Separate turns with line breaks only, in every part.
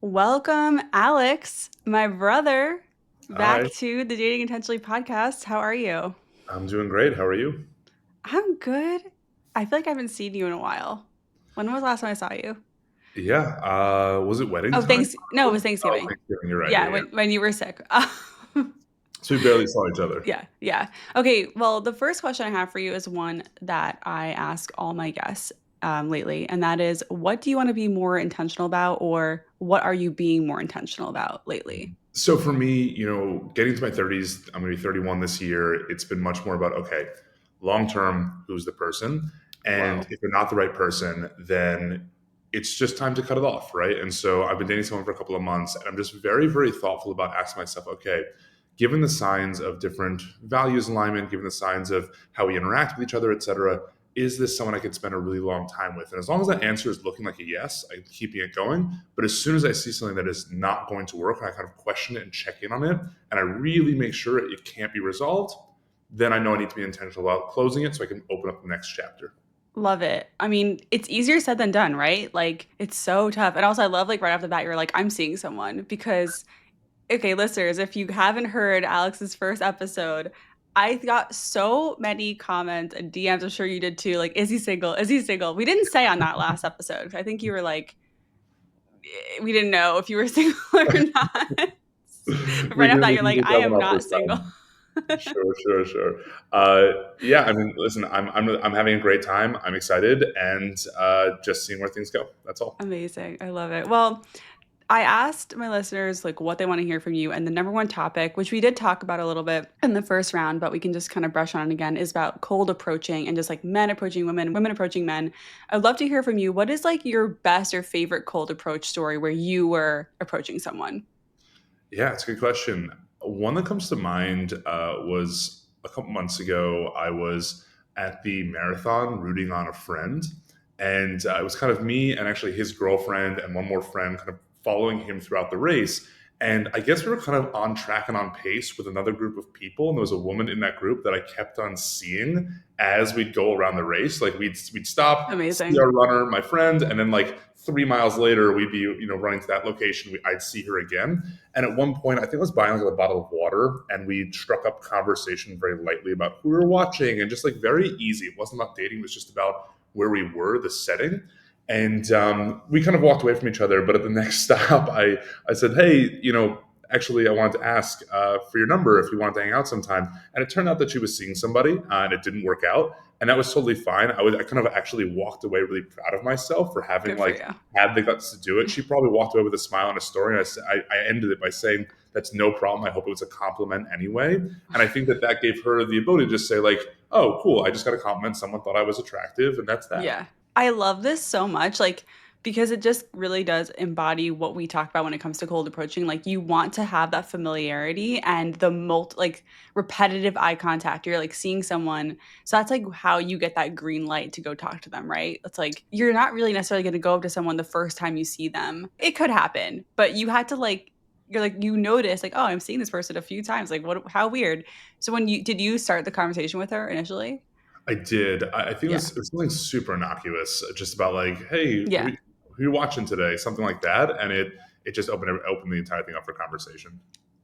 Welcome, Alex, my brother,
Hi,
back to the Dating Intentionally podcast. How are you?
I'm doing great. How are you?
I'm good. I feel like I haven't seen you in a while. When was the last time I saw you?
Yeah, was it wedding
Oh,
time?
thanks. No, it was
Oh,
Thanksgiving.
Thanksgiving. You're right.
Yeah,
Yeah, yeah.
when you were sick.
So we barely saw each other.
Yeah, yeah. Okay, well, the first question I have for you is one that I ask all my guests lately, and that is, what do you want to be more intentional about, or what are you being more intentional about lately?
So for me, getting to my 30s, I'm going to be 31 this year. It's been much more about, okay, long term, who's the person? And
Whoa.
if they're not the right person, then it's just time to cut it off, right? And so I've been dating someone for a couple of months, and I'm just very, very thoughtful about asking myself, okay, given the signs of different values alignment, given the signs of how we interact with each other, et cetera, is this someone I could spend a really long time with? And as long as that answer is looking like a yes, I'm keeping it going. But as soon as I see something that is not going to work and I kind of question it and check in on it, and I really make sure it can't be resolved, then I know I need to be intentional about closing it so I can open up the next chapter.
Love it. I mean, it's easier said than done, right? Like, it's so tough. And also, I love, like, right off the bat, you're like, I'm seeing someone because, okay, listeners, if you haven't heard Alex's first episode, I got so many comments and DMs. I'm sure you did too. Like, is he single? Is he single? We didn't say on that last episode. I think you were like, we didn't know if you were single or not. But right
we
after
can
that,
we
you're
can
like,
get
I
that one
am
off
not
this
single.
time. Sure, sure, sure. Yeah, I mean, listen, I'm having a great time. I'm excited, and just seeing where things go. That's all.
Amazing. I love it. Well, I asked my listeners like what they want to hear from you, and the number one topic, which we did talk about a little bit in the first round, but we can just kind of brush on it again, is about cold approaching and just like men approaching women, women approaching men. I'd love to hear from you. What is like your best or favorite cold approach story where you were approaching someone?
Yeah, it's a good question. One that comes to mind was a couple months ago. I was at the marathon rooting on a friend, and it was kind of me and actually his girlfriend and one more friend kind of following him throughout the race. And I guess we were kind of on track and on pace with another group of people. And there was a woman in that group that I kept on seeing as we'd go around the race. Like we'd stop, see
Amazing.
our runner, my friend, and then like 3 miles later, we'd be running to that location. I'd see her again. And at one point, I think I was buying like a bottle of water, and we struck up conversation very lightly about who we were watching, and just like very easy. It wasn't about dating; it was just about where we were, the setting. And we kind of walked away from each other. But at the next stop, I said, "Hey, actually, I wanted to ask for your number if you wanted to hang out sometime." And it turned out that she was seeing somebody, and it didn't work out. And that was totally fine. I kind of actually walked away really proud of myself for having
Good for
like
you.
had the guts to do it. She probably walked away with a smile and a story. And I ended it by saying, "That's no problem. I hope it was a compliment anyway." And I think that that gave her the ability to just say, like, "Oh, cool. I just got a compliment. Someone thought I was attractive, and that's that."
Yeah. I love this so much, like, because it just really does embody what we talk about when it comes to cold approaching. Like, you want to have that familiarity and the like repetitive eye contact. You're like seeing someone. So that's like how you get that green light to go talk to them, right? It's like you're not really necessarily going to go up to someone the first time you see them. It could happen, but you had to like, you're like, you notice, like, oh, I'm seeing this person a few times. Like, what, how weird. So did you start the conversation with her initially?
I did. I think
Yeah.
it was something super innocuous, just about like, "Hey,
Yeah.
who you watching today?" Something like that, and it just opened the entire thing up for conversation.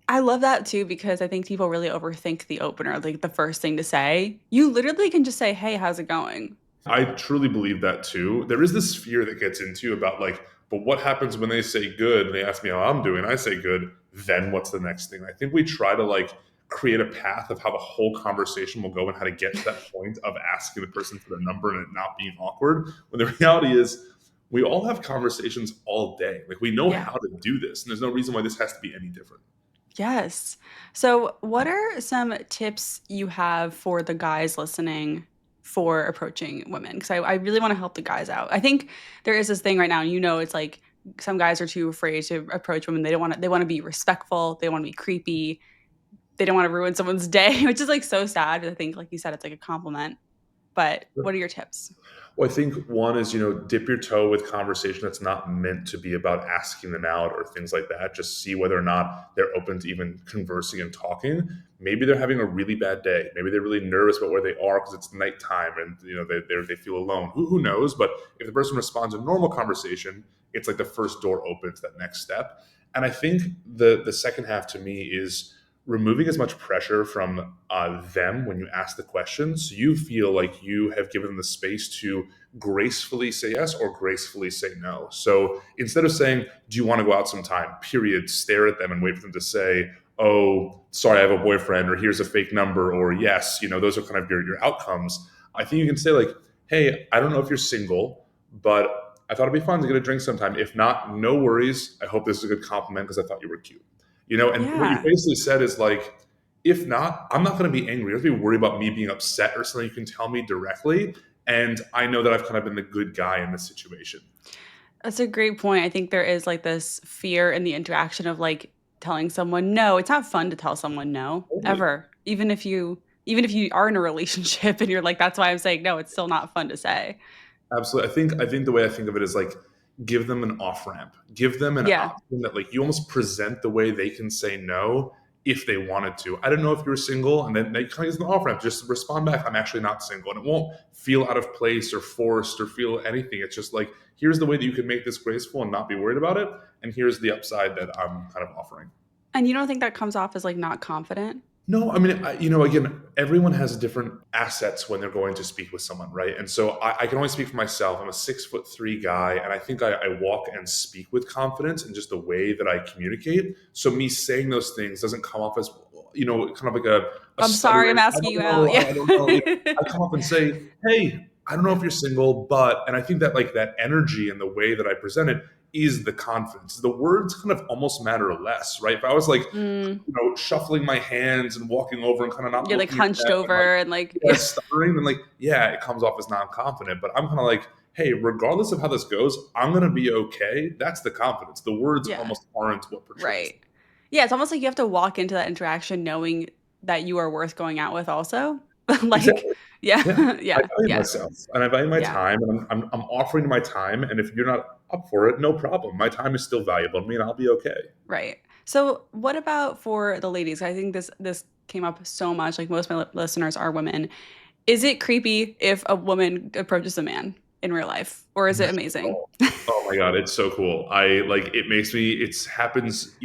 I love that too because I think people really overthink the opener, like the first thing to say. You literally can just say, "Hey, how's it going?"
I truly believe that too. There is this fear that gets into you about like, but what happens when they say good and they ask me how I'm doing? I say good, then what's the next thing? I think we try to like create a path of how the whole conversation will go and how to get to that point of asking the person for the number and it not being awkward. When the reality is we all have conversations all day. Like we know
Yeah.
how to do this, and there's no reason why this has to be any different.
Yes. So, what are some tips you have for the guys listening for approaching women? Because I really want to help the guys out. I think there is this thing right now, and it's like some guys are too afraid to approach women. They don't want to, they want to be respectful, they want to be creepy, they don't want to ruin someone's day, which is like so sad. But I think, like you said, it's like a compliment. But what are your tips?
Well, I think one is, dip your toe with conversation that's not meant to be about asking them out or things like that. Just see whether or not they're open to even conversing and talking. Maybe they're having a really bad day. Maybe they're really nervous about where they are because it's nighttime and they feel alone. Who knows? But if the person responds to normal conversation, it's like the first door open to that next step. And I think the second half to me is removing as much pressure from them when you ask the questions, so you feel like you have given them the space to gracefully say yes or gracefully say no. So instead of saying, "Do you want to go out sometime?" Period, stare at them and wait for them to say, "Oh, sorry, I have a boyfriend," or "Here's a fake number," or "Yes." Those are kind of your outcomes. I think you can say like, "Hey, I don't know if you're single, but I thought it'd be fun to get a drink sometime. If not, no worries. I hope this is a good compliment because I thought you were cute." And what you
Yeah.
basically said is like, if not, I'm not going to be angry. You don't have to be worried about me being upset or something. You can tell me directly. And I know that I've kind of been the good guy in this situation.
That's a great point. I think there is like this fear in the interaction of like telling someone no. It's not fun to tell someone no
Totally.
ever. Even if you are in a relationship and you're like, that's why I'm saying no, it's still not fun to say.
Absolutely. I think the way I think of it is like give them an off ramp. Give them an
Yeah.
option that like you almost present the way they can say no if they wanted to. I don't know if you're single, and then they kind of give them an off ramp. Just respond back, "I'm actually not single." And it won't feel out of place or forced or feel anything. It's just like, here's the way that you can make this graceful and not be worried about it. And here's the upside that I'm kind of offering.
And you don't think that comes off as like not confident?
No, I mean, again, everyone has different assets when they're going to speak with someone, right? And so I can only speak for myself. I'm a 6'3" guy, and I think I walk and speak with confidence in just the way that I communicate. So me saying those things doesn't come off as, kind of like a
I'm sorry, I'm
stuttering. I
asking
don't
you out.
know,
Yeah.
I don't know. I come up and say, "Hey, I don't know if you're single, but," and I think that like that energy and the way that I present it is the confidence. The words kind of almost matter less, right? If I was like
Mm,
shuffling my hands and walking over and kind of not
you're like
looking at
hunched
them and like,
over and like,
yeah,
yeah.
stuttering, and like, yeah, it comes off as non-confident. But I'm kind of like, hey, regardless of how this goes, I'm gonna be okay. That's the confidence. The words
Yeah.
almost aren't what portrays.
Right. Yeah, it's almost like you have to walk into that interaction knowing that you are worth going out with also. Like,
Exactly. Yeah,
yeah,
I
yeah,
value
yeah,
myself and I value my
yeah,
time, and I'm offering my time. And if you're not up for it, no problem. My time is still valuable to me, and I'll be okay.
right. So, what about for the ladies? I think this came up so much. Like most of my listeners are women. Is it creepy if a woman approaches a man in real life, or is it amazing?
Oh, oh my god, it's so cool. I like it makes me it happens,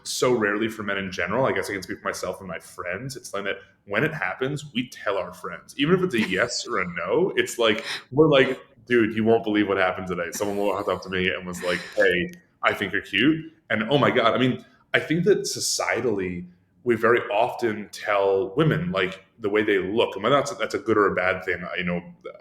so rarely for men in general. I guess I can speak for myself and my friends. It's like that when it happens, we tell our friends. Even if it's a yes or a no, it's like we're like, "Dude, you won't believe what happened today." Someone walked up to me and was like, "Hey, I think you're cute." And oh my god, I mean, I think that societally we very often tell women like the way they look, and whether that's a good or a bad thing,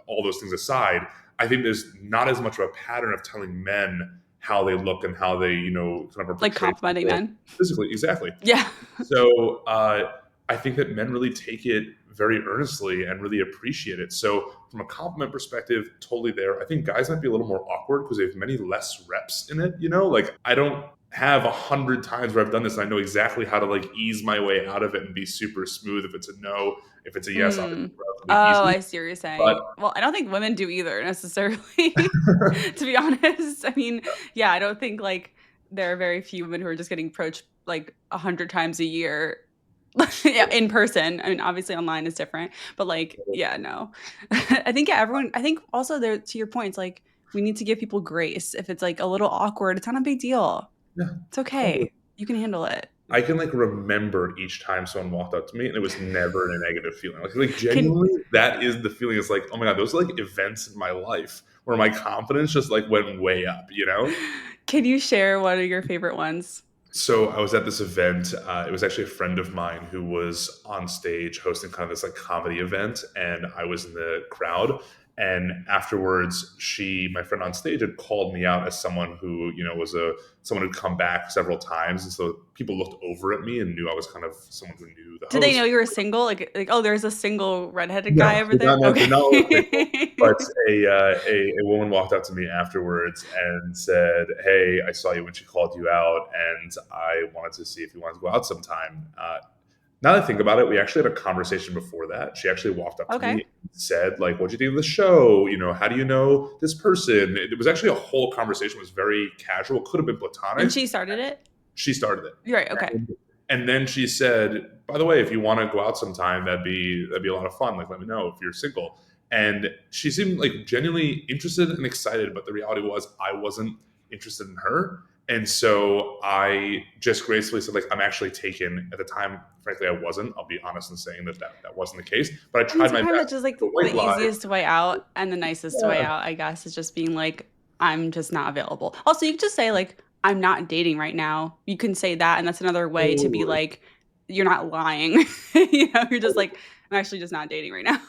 all those things aside, I think there's not as much of a pattern of telling men how they look and how they, kind of are
Like
portrayed to the
complimenting
world
men?
physically. Exactly.
Yeah.
So I think that men really take it very earnestly and really appreciate it. So from a compliment perspective, totally there. I think guys might be a little more awkward because they have many less reps in it. Like I don't have 100 times where I've done this and I know exactly how to like ease my way out of it and be super smooth. If it's a no, if it's a yes, obviously
Mm.
relatively
Oh,
easy.
I see what you're
But
saying. Well, I don't think women do either necessarily, to be honest. I mean, yeah, I don't think like there are very few women who are just getting approached like 100 times a year. Yeah, in person. I mean, obviously online is different, but like, yeah, no. I think yeah, everyone. I think also there to your point, it's like we need to give people grace. If it's like a little awkward, it's not a big deal.
yeah,
It's
totally.
okay. You can handle it.
I can like remember each time someone walked up to me and it was never a negative feeling. Like
Can
genuinely, that is the feeling. It's like, oh my God, those are like events in my life where my confidence just like went way up.
can you share one of your favorite ones?
So I was at this event. It was actually a friend of mine who was on stage hosting kind of this like comedy event, and I was in the crowd. And afterwards, my friend on stage, had called me out as someone who, was someone who'd come back several times, and so people looked over at me and knew I was kind of someone who knew the
Did they know
host.
you were single? Like oh, there's a single redheaded
No,
guy over there.
they're not all single.
Okay.
But a woman walked up to me afterwards and said, "Hey, I saw you when she called you out, and I wanted to see if you wanted to go out sometime." Now that I think about it, we actually had a conversation before that. She actually walked up to me
Okay.
and said, like, what'd you think of the show? How do you know this person? It was actually a whole conversation. It was very casual. Could have been
And
platonic.
she started it?
She started it.
You're right, okay.
And then she said, by the way, if you want to go out sometime, that'd be a lot of fun. Like, let me know if you're single. And she seemed like genuinely interested and excited, but the reality was I wasn't interested in her. And so I just gracefully said, like, I'm actually taken. At the time, frankly, I wasn't. I'll be honest in saying that wasn't the case. But I
I mean,
tried my
sometimes
best.
that's just like
The
the
white lie.
easiest way out and the nicest way
Yeah,
out, I guess, is just being like, I'm just not available. Also, you could just say, like, I'm not dating right now. You can say that, and that's another way to be
totally.
like, you're not lying. You're just like, I'm actually just not dating right now.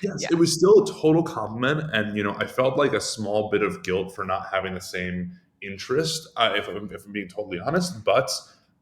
Yes, it
Yeah.
was still a total compliment, and I felt like a small bit of guilt for not having the same interest, if I'm being totally honest. But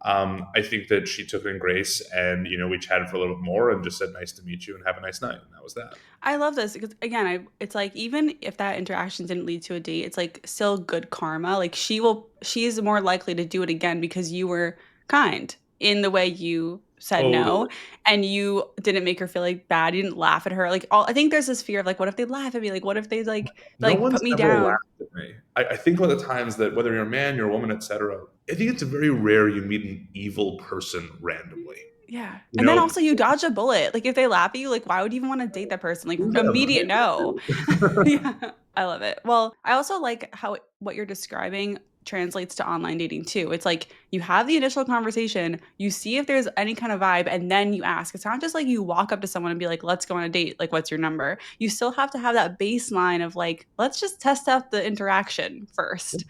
I think that she took it in grace, and we chatted for a little bit more, and just said, "Nice to meet you, and have a nice night." And that was that.
I love this because again, it's like even if that interaction didn't lead to a date, it's like still good karma. Like she's more likely to do it again because you were kind in the way you said no
Totally.
and you didn't make her feel like bad. You didn't laugh at her. Like I think there's this fear of like, what if they laugh at me? Like, what if they
No
put
one's
me
ever
down?
laughed at me. I think about the times that whether you're a man, you're a woman, etc. I think it's very rare you meet an evil person randomly.
Yeah.
You
And then
know,
also you dodge a bullet. Like if they laugh at you, like why would you even want to date that person? Like
who's that a
immediate
man
no.
to?
Yeah. I love it. Well, I also like how what you're describing translates to online dating too. It's like you have the initial conversation, you see if there's any kind of vibe, and then you ask. It's not just like you walk up to someone and be like, let's go on a date. Like, what's your number? You still have to have that baseline of like, let's just test out the interaction first.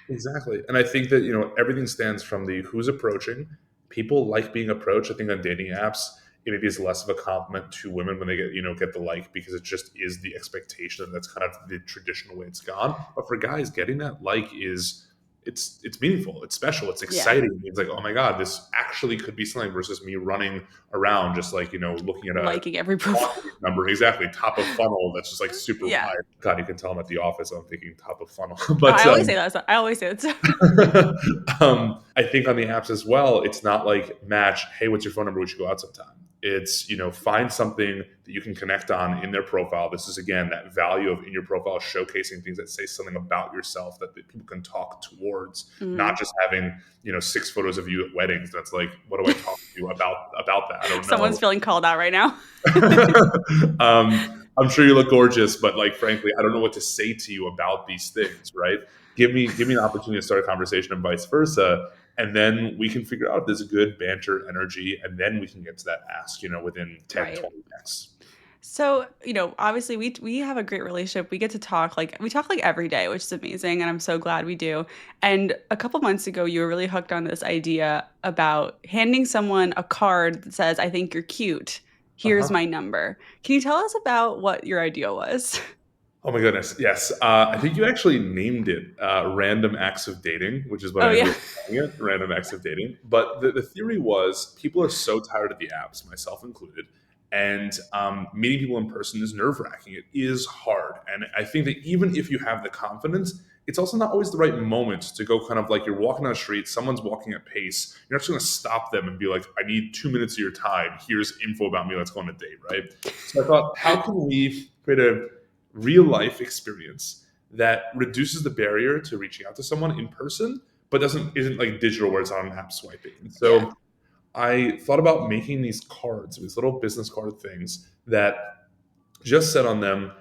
Exactly. And I think that, everything stands from the who's approaching. People like being approached. I think on dating apps, it maybe is less of a compliment to women when they get the like, because it just is the expectation. That's kind of the traditional way it's gone. But for guys, getting that like is it's meaningful, it's special, it's
Yeah.
exciting. It's like, oh my God, this actually could be something versus me running around just like, looking at a
Liking every profile.
laundry number, exactly, top of funnel that's just like super
Yeah.
wide. God, you can tell I'm at the office. I'm thinking top of funnel.
Oh,
But
I always say that. I always say it.
I think on the apps as well, it's not like match, hey, what's your phone number? We should go out sometime. It's, find something that you can connect on in their profile. This is, again, that value of in your profile showcasing things that say something about yourself that people can talk towards, not
Mhm.
just having, 6 photos of you at weddings. That's like, what do I talk to you about that? I don't
Someone's
know.
feeling called out right now.
I'm sure you look gorgeous, but like frankly, I don't know what to say to you about these things, right? Give me an opportunity to start a conversation and vice versa. And then we can figure out if there's a good banter energy, and then we can get to that ask, within 10,
Right.
20 minutes.
So, obviously we have a great relationship. We get to talk like every day, which is amazing, and I'm so glad we do. And a couple months ago, you were really hooked on this idea about handing someone a card that says, "I think you're cute. Here's
Uh-huh.
my number." Can you tell us about what your idea was?
Oh my goodness. Yes. I think you actually named it random acts of dating, which is what
Oh
I ended
yeah.
up calling it, random acts of dating. But the theory was people are so tired of the apps, myself included. And meeting people in person is nerve wracking. It is hard. And I think that even if you have the confidence, it's also not always the right moment to go kind of like you're walking down the street, someone's walking at pace. You're not just going to stop them and be like, I need 2 minutes of your time. Here's info about me. Let's go on a date, right? So I thought, how can we create a real life experience that reduces the barrier to reaching out to someone in person, but isn't like digital where it's on an app swiping. And
Yeah.
so I thought about making these cards, these little business card things that just said on them,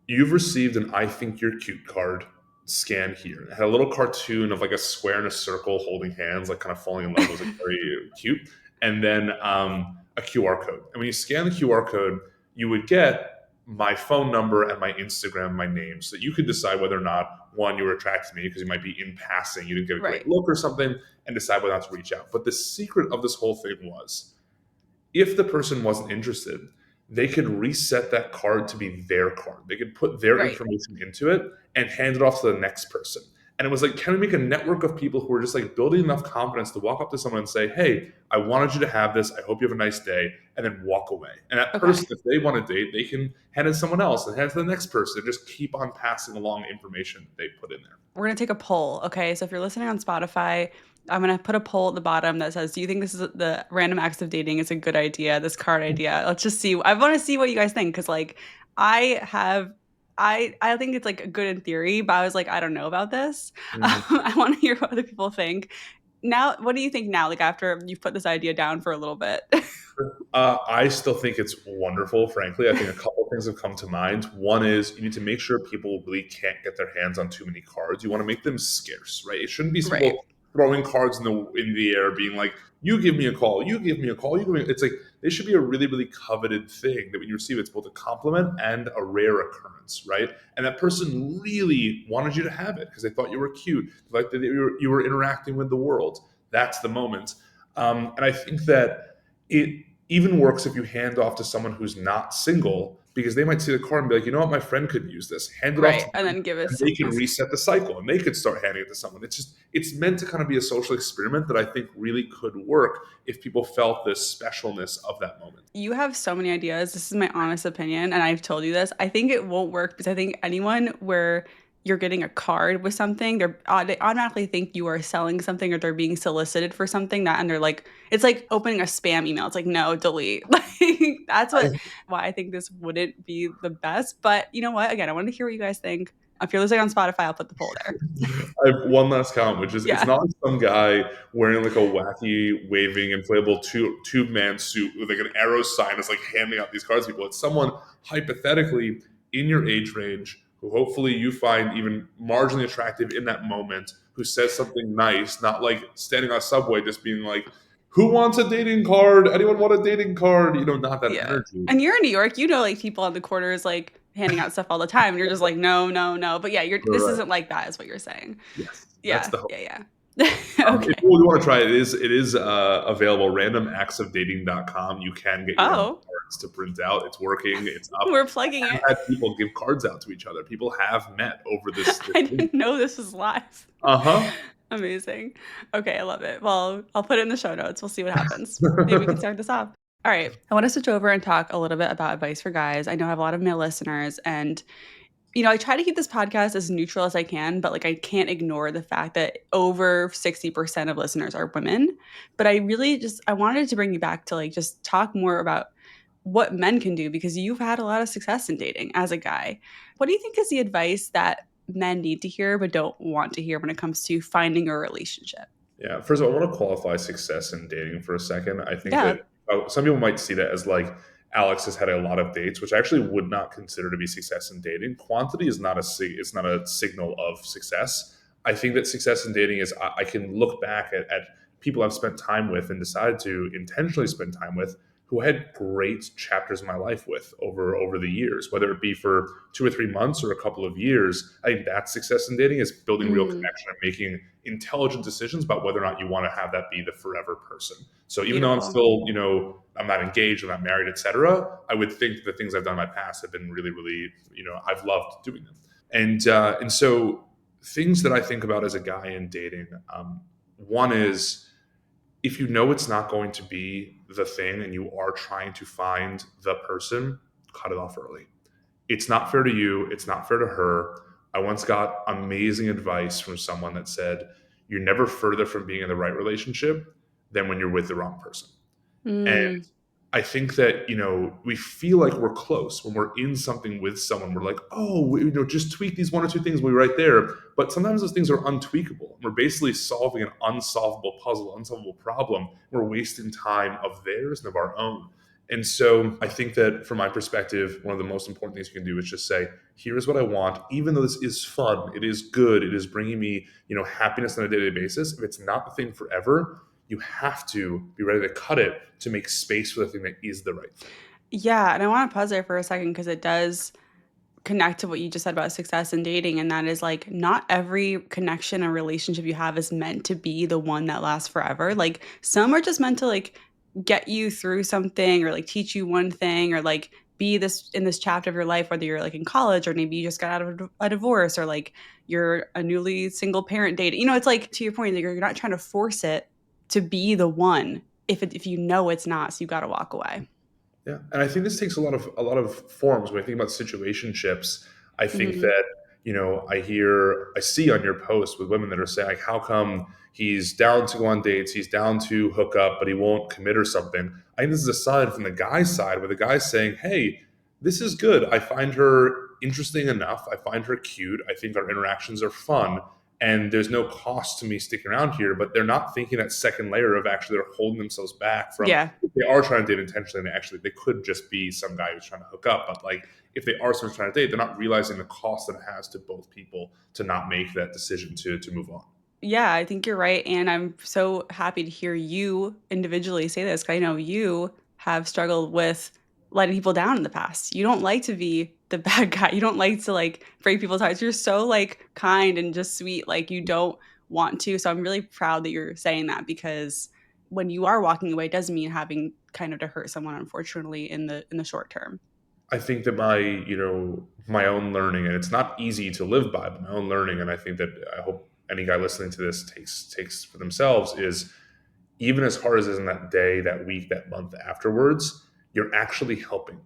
you've received an I think you're cute card. Scan here. It had a little cartoon of like a square and a circle holding hands, like kind of falling in love. It was like very cute. And then a QR code. And when you scan the QR code, you would get my phone number and my Instagram, my name, so that you could decide whether or not one, you were attracted to me because you might be in passing, you didn't get a great
Right.
look or something, and decide whether or not to reach out. But the secret of this whole thing was if the person wasn't interested, they could reset that card to be their card. They could put their
Right.
information into it and hand it off to the next person. And it was like, can we make a network of people who are just like building enough confidence to walk up to someone and say, hey, I wanted you to have this. I hope you have a nice day. And then walk away. And that person,
Okay.
if they want to date, they can hand it to someone else and hand it to the next person and just keep on passing along information they put in there.
We're going to take a poll. Okay. So if you're listening on Spotify, I'm gonna put a poll at the bottom that says, "Do you think this is the random acts of dating is a good idea? This card idea." Let's just see. I want to see what you guys think because, like, I have, I think it's like good in theory, but I was like, I don't know about this.
Mhm.
I want to hear what other people think. Now, what do you think now? Like after you've put this idea down for a little bit.
I still think it's wonderful, frankly. I think a couple of things have come to mind. One is you need to make sure people really can't get their hands on too many cards. You want to make them scarce, right? It shouldn't be
Right.
people throwing cards in the air, being like, "You give me a call, you give me a call, you give me." It's like they should be a really really coveted thing that when you receive, it's both a compliment and a rare occurrence, right? And that person really wanted you to have it because they thought you were cute, like that you were interacting with the world. That's the moment. And I think that it even works if you hand off to someone who's not single because they might see the card and be like, you know what, my friend could use this. Hand it off to
Right. And
them,
then give it
and they can
someone else.
reset the cycle and they could start handing it to someone. It's meant to kind of be a social experiment that I think really could work if people felt this specialness of that moment.
You have so many ideas. This is my honest opinion, and I've told you this. I think it won't work because I think anyone where you're getting a card with something, they automatically think you are selling something or they're being solicited for something that, and they're like, it's like opening a spam email. It's like, no, delete. Like that's what why I think this wouldn't be the best. But you know what? Again, I want to hear what you guys think. If you're listening on Spotify, I'll put the poll there.
I have one last comment, which is it's
Yeah.
not like some guy wearing like a wacky, waving, inflatable tube man suit with like an arrow sign is like handing out these cards to people. It's someone hypothetically in your age range who hopefully you find even marginally attractive in that moment, who says something nice, not like standing on a subway just being like, "Who wants a dating card? Anyone want a dating card?" You know, not that
Yeah.
energy.
And you're in New York, you know, like people on the corners like handing out stuff all the time. And you're just like, no, no, no. But yeah, this
Right.
isn't like that, is what you're saying.
Yes, that's
Yeah,
the hope.
yeah, yeah.
If
Okay.
you want to try it, it is available. Randomactsofdating.com. You can get your own
Oh,
cards to print out. It's working. It's up.
we're plugging
I've
it.
had people give cards out to each other. People have met over this
I
thing.
didn't know this was live.
Uh
Amazing. Okay, I love it. Well, I'll put it in the show notes. We'll see what happens. Maybe we can
huh.
start this off. All right. I want to switch over and talk a little bit about advice for guys. I know I have a lot of male listeners, and I try to keep this podcast as neutral as I can, but like I can't ignore the fact that over 60% of listeners are women. But I wanted to bring you back to like just talk more about what men can do because you've had a lot of success in dating as a guy. What do you think is the advice that men need to hear but don't want to hear when it comes to finding a relationship?
Yeah. First of all, I want to qualify success in dating for a second. I think
Yeah.
that some people might see that as like Alex has had a lot of dates, which I actually would not consider to be success in dating. Quantity is not it's not a signal of success. I think that success in dating is I can look back at people I've spent time with and decided to intentionally spend time with who I had great chapters in my life with over the years, whether it be for 2 or 3 months or a couple of years. I think that's success in dating is building real
Mm,
connection and making intelligent decisions about whether or not you want to have that be the forever person. So even though I'm
beautiful.
still, I'm not engaged, I'm not married, etc., I would think the things I've done in my past have been really, really, I've loved doing them. And so things that I think about as a guy in dating, one is if you know it's not going to be the thing and you are trying to find the person, cut it off early. It's not fair to you. It's not fair to her. I once got amazing advice from someone that said, you're never further from being in the right relationship than when you're with the wrong person. And
Mm,
I think that, we feel like we're close when we're in something with someone. We're like, oh, just tweak these one or two things. We're right there. But sometimes those things are untweakable. We're basically solving an unsolvable puzzle, unsolvable problem. We're wasting time of theirs and of our own. And so I think that from my perspective, one of the most important things you can do is just say, here's what I want. Even though this is fun, it is good, it is bringing me, happiness on a day-to-day basis. If it's not the thing forever, you have to be ready to cut it to make space for the thing that is the right thing.
yeah. And I want to pause there for a second because it does connect to what you just said about success in dating. And that is like, not every connection or relationship you have is meant to be the one that lasts forever. Like, some are just meant to like get you through something or like teach you one thing or like be this in this chapter of your life, whether you're like in college or maybe you just got out of a divorce or like you're a newly single parent dating. It's like to your point that you're not trying to force it to be the one if you know it's not. So you got to walk away.
Yeah, and I think this takes a lot of forms. When I think about situationships, I think
Hmm.
that I see on your posts with women that are saying like, "How come he's down to go on dates, he's down to hook up, but he won't commit or something. I think this is a sign from the guy's side where the guy's saying, hey, this is good. I find her interesting enough. I find her cute. I think our interactions are fun. And there's no cost to me sticking around here, but they're not thinking that second layer of actually they're holding themselves back from,
Yeah.
if they are trying to date intentionally, they could just be some guy who's trying to hook up. But like if they are someone trying to date, they're not realizing the cost that it has to both people to not make that decision to move on.
Yeah, I think you're right. And I'm so happy to hear you individually say this, 'cause I know you have struggled with letting people down in the past. You don't like to be the bad guy. You don't like to like break people's hearts. You're so like kind and just sweet. Like you don't want to. So I'm really proud that you're saying that, because when you are walking away, it does mean having kind of to hurt someone, unfortunately, in the short term.
I think that my own learning, and it's not easy to live by, but my own learning, and I think that I hope any guy listening to this takes for themselves is, even as hard as it is in that day, that week, that month afterwards, you're actually helping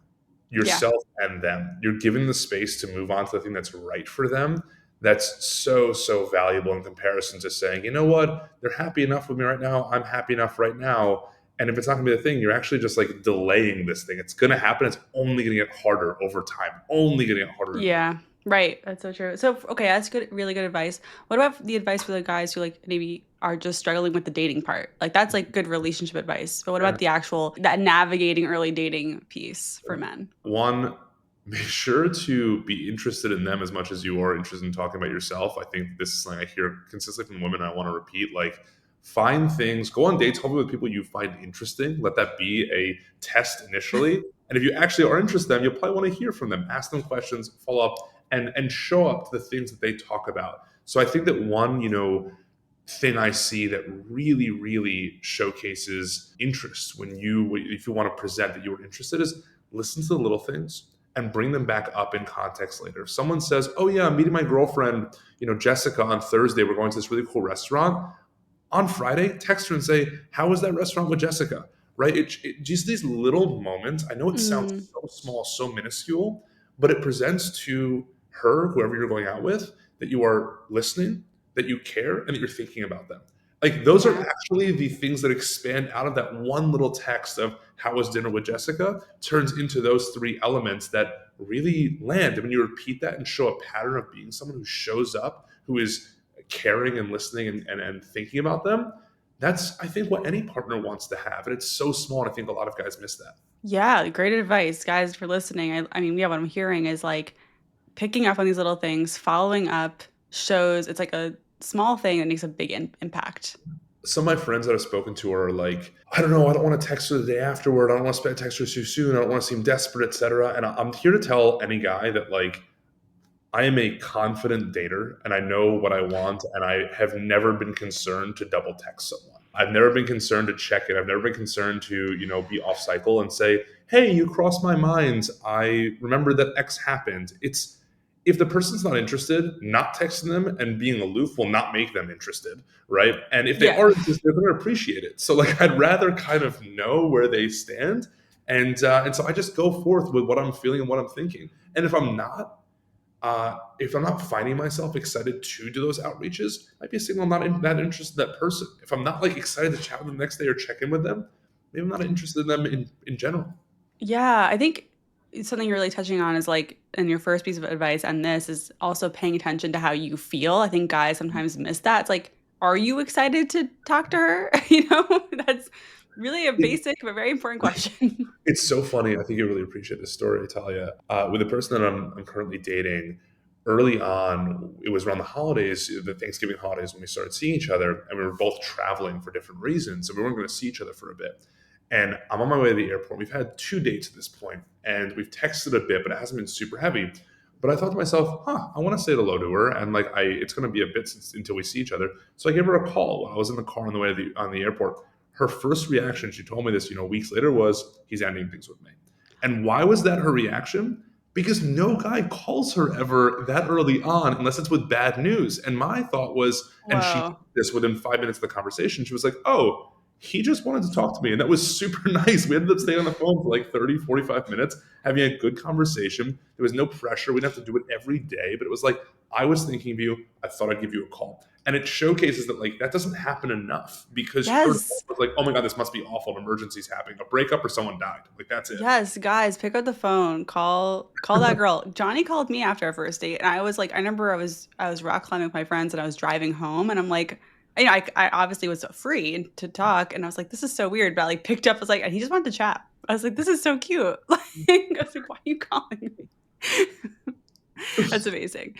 Yeah.
yourself and them. You're giving the space to move on to the thing that's right for them. That's so, so valuable in comparison to saying, you know what, they're happy enough with me right now. I'm happy enough right now. And if it's not gonna be the thing, you're actually just like delaying this thing. It's gonna happen. It's only gonna get harder over time, only gonna get harder and harder.
Yeah, right. That's so true. So, okay, that's good, really good advice. What about the advice for the guys who like maybe are just struggling with the dating part? Like that's like good relationship advice. But what about the actual that navigating early dating piece for men?
One, make sure to be interested in them as much as you are interested in talking about yourself. I think this is something I hear consistently from women. I want to repeat, like, find things, go on dates, hopefully with people you find interesting. Let that be a test initially. And if you actually are interested in them, you'll probably want to hear from them, ask them questions, follow up, and show up to the things that they talk about. So I think that one, thing I see that really, really showcases interest when if you want to present that you were interested, is listen to the little things and bring them back up in context later. If someone says, "Oh yeah, I'm meeting my girlfriend, Jessica, on Thursday. We're going to this really cool restaurant." On Friday, text her and say, "How was that restaurant with Jessica?" Right? Just these little moments. I know it sounds
Mm,
so small, so minuscule, but it presents to her, whoever you're going out with, that you are listening, that you care, and that you're thinking about them. Like those are
yeah.
actually the things that expand out of that one little text of "How was dinner with Jessica?" turns into those three elements that really land. And when you repeat that and show a pattern of being someone who shows up, who is caring and listening and thinking about them, that's, I think, what any partner wants to have. And it's so small. And I think a lot of guys miss that.
Yeah, great advice, guys, for listening. I mean, yeah, what I'm hearing is like picking up on these little things, following up shows it's like a small thing that makes a big impact.
Some of my friends that I've spoken to are like, I don't know, I don't want to text her the day afterward. I don't want to text her too soon. I don't want to seem desperate, etc. And I'm here to tell any guy that, like, I am a confident dater and I know what I want, and I have never been concerned to double text someone. I've never been concerned to check it. I've never been concerned to, be off cycle and say, "Hey, you crossed my mind. I remember that X happened." It's, if the person's not interested, not texting them and being aloof will not make them interested, right? And if they
Yeah.
are interested, they're going to appreciate it. So like, I'd rather kind of know where they stand, and so I just go forth with what I'm feeling and what I'm thinking. And if I'm not finding myself excited to do those outreaches, might be a signal I'm not that interested in that person. If I'm not like excited to chat with them the next day or check in with them, maybe I'm not interested in them in general.
Yeah, I think something you're really touching on is like, and your first piece of advice on this is also paying attention to how you feel. I think guys sometimes miss that. It's like, are you excited to talk to her? That's really a
It,
basic but very important question.
it's so funny. I think you really appreciate this story, Talia. With the person that I'm currently dating, early on, it was around the holidays, the Thanksgiving holidays, when we started seeing each other, and we were both traveling for different reasons, and we weren't going to see each other for a bit. And I'm on my way to the airport. We've had 2 dates at this point, and we've texted a bit, but it hasn't been super heavy. But I thought to myself, I want to say hello to her, and like, it's going to be a bit until we see each other. So I gave her a call while I was in the car on the way to on the airport. Her first reaction, she told me this, weeks later, was, "He's ending things with me." And why was that her reaction? Because no guy calls her ever that early on unless it's with bad news. And my thought was, and she did
Whoa.
this within 5 minutes of the conversation, she was like, "Oh, he just wanted to talk to me." And that was super nice. We ended up staying on the phone for like 30, 45 minutes, having a good conversation. There was no pressure. We didn't have to do it every day, but it was like, I was thinking of you. I thought I'd give you a call. And it showcases that like that doesn't happen enough because her goal
Yes.
was like, oh my god, this must be awful. An emergency's happening, a breakup or someone died. Like that's it.
Yes, guys, pick up the phone. Call that girl. Johnny called me after our first date, and I was like, I remember I was rock climbing with my friends, and I was driving home, and I'm like, I obviously was free to talk, and I was like, this is so weird, but I like picked up, I was like, and he just wanted to chat. I was like, this is so cute. Like, I was like, why are you calling me? That's amazing.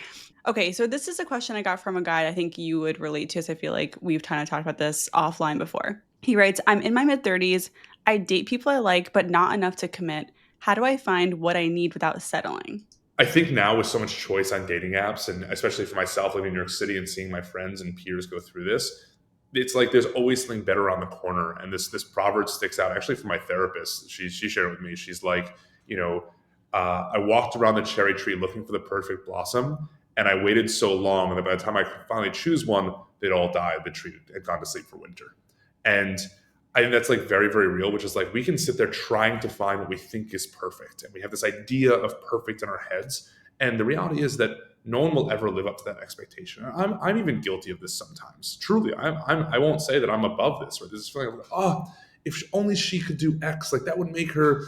Okay, so this is a question I got from a guy I think you would relate to, so I feel like we've kind of talked about this offline before. He writes, I'm in my mid 30s. I date people I like, but not enough to commit. How do I find what I need without settling?
I think now with so much choice on dating apps, and especially for myself living in New York City and seeing my friends and peers go through this, it's like there's always something better around the corner. And this proverb sticks out actually from my therapist. She shared it with me. She's like, you know, I walked around the cherry tree looking for the perfect blossom, and I waited so long, and by the time I could finally choose one, they'd all died. The tree had gone to sleep for winter, and I think that's like very, very real, which is like we can sit there trying to find what we think is perfect. And we have this idea of perfect in our heads. And the reality is that no one will ever live up to that expectation. I'm even guilty of this sometimes. Truly, I won't say that I'm above this, or this is feeling like, oh, if only she could do X, like that would make her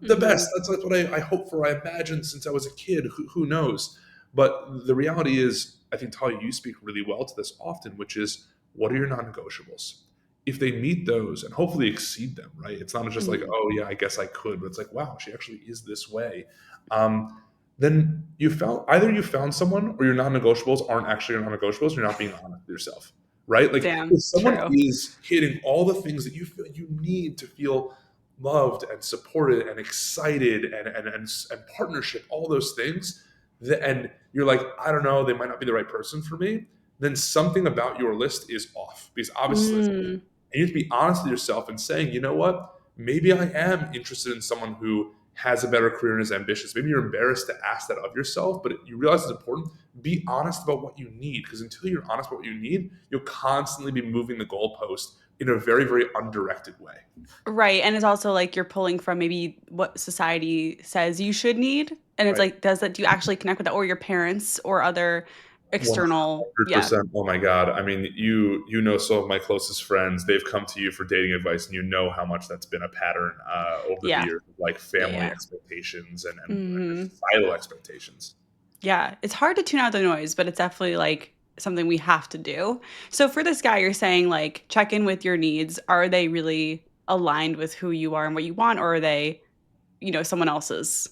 the
Hmm.
best. That's what I hope for. I imagined since I was a kid. Who knows? But the reality is, I think, Talia, you speak really well to this often, which is what are your non negotiables? If they meet those and hopefully exceed them, right? It's not just like,
Hmm.
oh yeah, I guess I could, but it's like, wow, she actually is this way. Then you found someone or your non-negotiables aren't actually your non-negotiables. You're not being honest with yourself, right? Like
Damn,
if someone
true.
is hitting all the things that you feel you need to feel loved and supported and excited and partnership, all those things, and you're like, I don't know, they might not be the right person for me. Then something about your list is off because obviously
Mm,
and you have to be honest with yourself and saying, you know what? Maybe I am interested in someone who has a better career and is ambitious. Maybe you're embarrassed to ask that of yourself, but you realize it's important. Be honest about what you need, because until you're honest about what you need, you'll constantly be moving the goalpost in a very, very undirected way.
right. And it's also like you're pulling from maybe what society says you should need. And it's
Right.
like, do you actually connect with that or your parents or other external? Yeah.
100%. Oh my God. I mean, you know some of my closest friends. They've come to you for dating advice, and you know how much that's been a pattern over the
Yeah.
years, like
Yeah.
family
Yeah.
expectations and
Hmm.
societal expectations.
Yeah. It's hard to tune out the noise, but it's definitely like something we have to do. So for this guy, you're saying like check in with your needs. Are they really aligned with who you are and what you want, or are they, someone else's?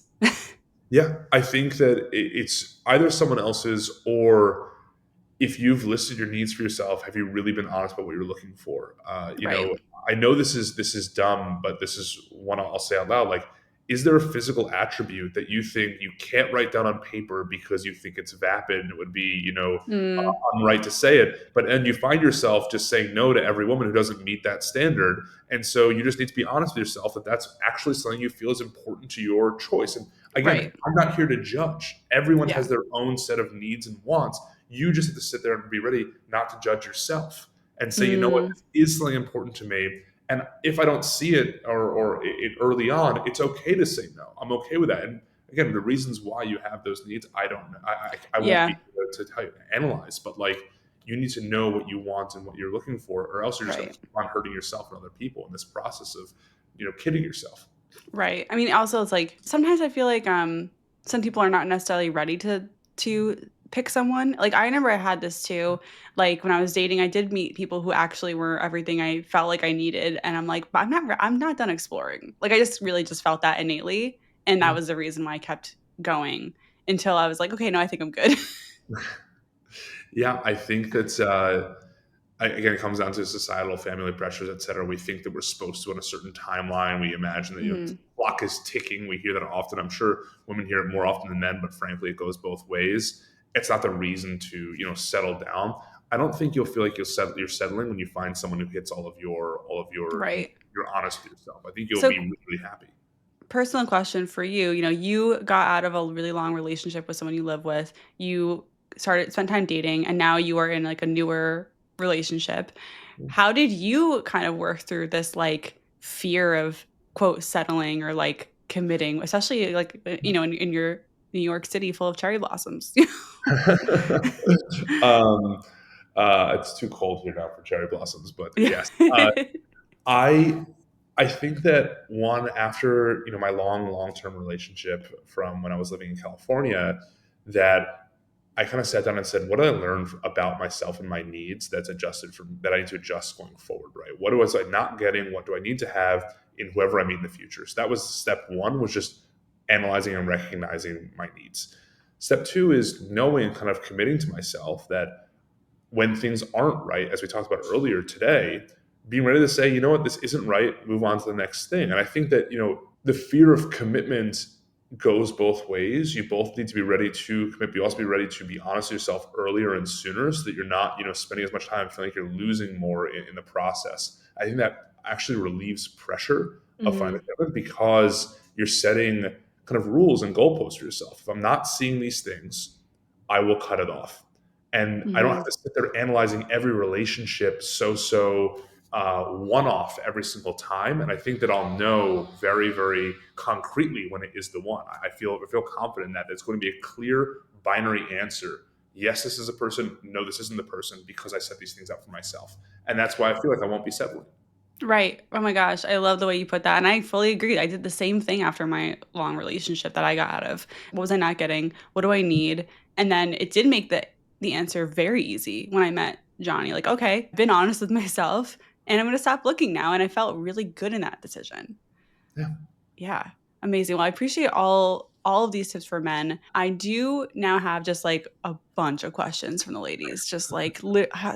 Yeah, I think that it's either someone else's or if you've listed your needs for yourself, have you really been honest about what you're looking for?
Right.
I know this is dumb, but this is one I'll say out loud. Like, is there a physical attribute that you think you can't write down on paper because you think it's vapid and it would be,
Mm,
unright to say it, but then you find yourself just saying no to every woman who doesn't meet that standard, and so you just need to be honest with yourself that that's actually something you feel is important to your choice. And again,
right.
I'm not here to judge. Everyone
Yeah.
has their own set of needs and wants. You just have to sit there and be ready not to judge yourself and say, you know what,
Mm,
this is something important to me. And if I don't see it or it early on, it's okay to say no. I'm okay with that. And again, the reasons why you have those needs, I don't know. I won't be
yeah.
able to tell you, analyze, but like you need to know what you want and what you're looking for, or else you're just going
Right.
to keep on hurting yourself and other people in this process of, kidding yourself.
Right. I mean, also it's like sometimes I feel like some people are not necessarily ready to pick someone. Like I remember I had this too. Like when I was dating, I did meet people who actually were everything I felt like I needed, and I'm like, but I'm not done exploring. Like I just really just felt that innately, and that
Yeah.
was the reason why I kept going until I was like, okay, no, I think I'm good.
Yeah, I think that's again, it comes down to societal family pressures, et cetera. We think that we're supposed to in a certain timeline. We imagine that the
Mhm.
clock is ticking. We hear that often. I'm sure women hear it more often than men, but frankly, it goes both ways. It's not the reason to settle down. I don't think you'll feel like you're settling when you find someone who hits all of your needs.
Right.
You're honest with yourself. I think you'll
So
be really, really happy.
personal question for you. You got out of a really long relationship with someone you live with. You spent time dating, and now you are in like a newer relationship. How did you kind of work through this like fear of quote settling or like committing, especially like in your New York City full of cherry blossoms?
um, It's too cold here now for cherry blossoms, but
Yeah.
yes. I I think that one after my long term relationship from when I was living in California, that I kind of sat down and said, what did I learn about myself and my needs that's adjusted from that I need to adjust going forward, right? What was I not getting? What do I need to have in whoever I meet in the future? So that was step one, was just analyzing and recognizing my needs. Step two is knowing, kind of committing to myself that when things aren't right, as we talked about earlier today, being ready to say, you know what, this isn't right, move on to the next thing. And I think that, the fear of commitment goes both ways. You both need to be ready to commit, but you also be ready to be honest with yourself earlier and sooner so that you're not, spending as much time feeling like you're losing more in the process. I think that actually relieves pressure of finding
Hmm.
commitment because you're setting kind of rules and goalposts for yourself. If I'm not seeing these things, I will cut it off, and I don't have
Hmm.
to sit there analyzing every relationship one off every single time. And I think that I'll know very very concretely when it is the one. I feel confident that it's going to be a clear binary answer. Yes, this is a person. No, this isn't the person, because I set these things up for myself, and that's why I feel like I won't be settling.
Right. Oh my gosh, I love the way you put that, and I fully agree. I did the same thing after my long relationship that I got out of. What was I not getting? What do I need? And then it did make the answer very easy when I met Johnny. Like, okay, I've been honest with myself, and I'm going to stop looking now. And I felt really good in that decision.
Yeah.
Yeah. Amazing. Well, I appreciate all of these tips for men. I do now have just like a bunch of questions from the ladies, just like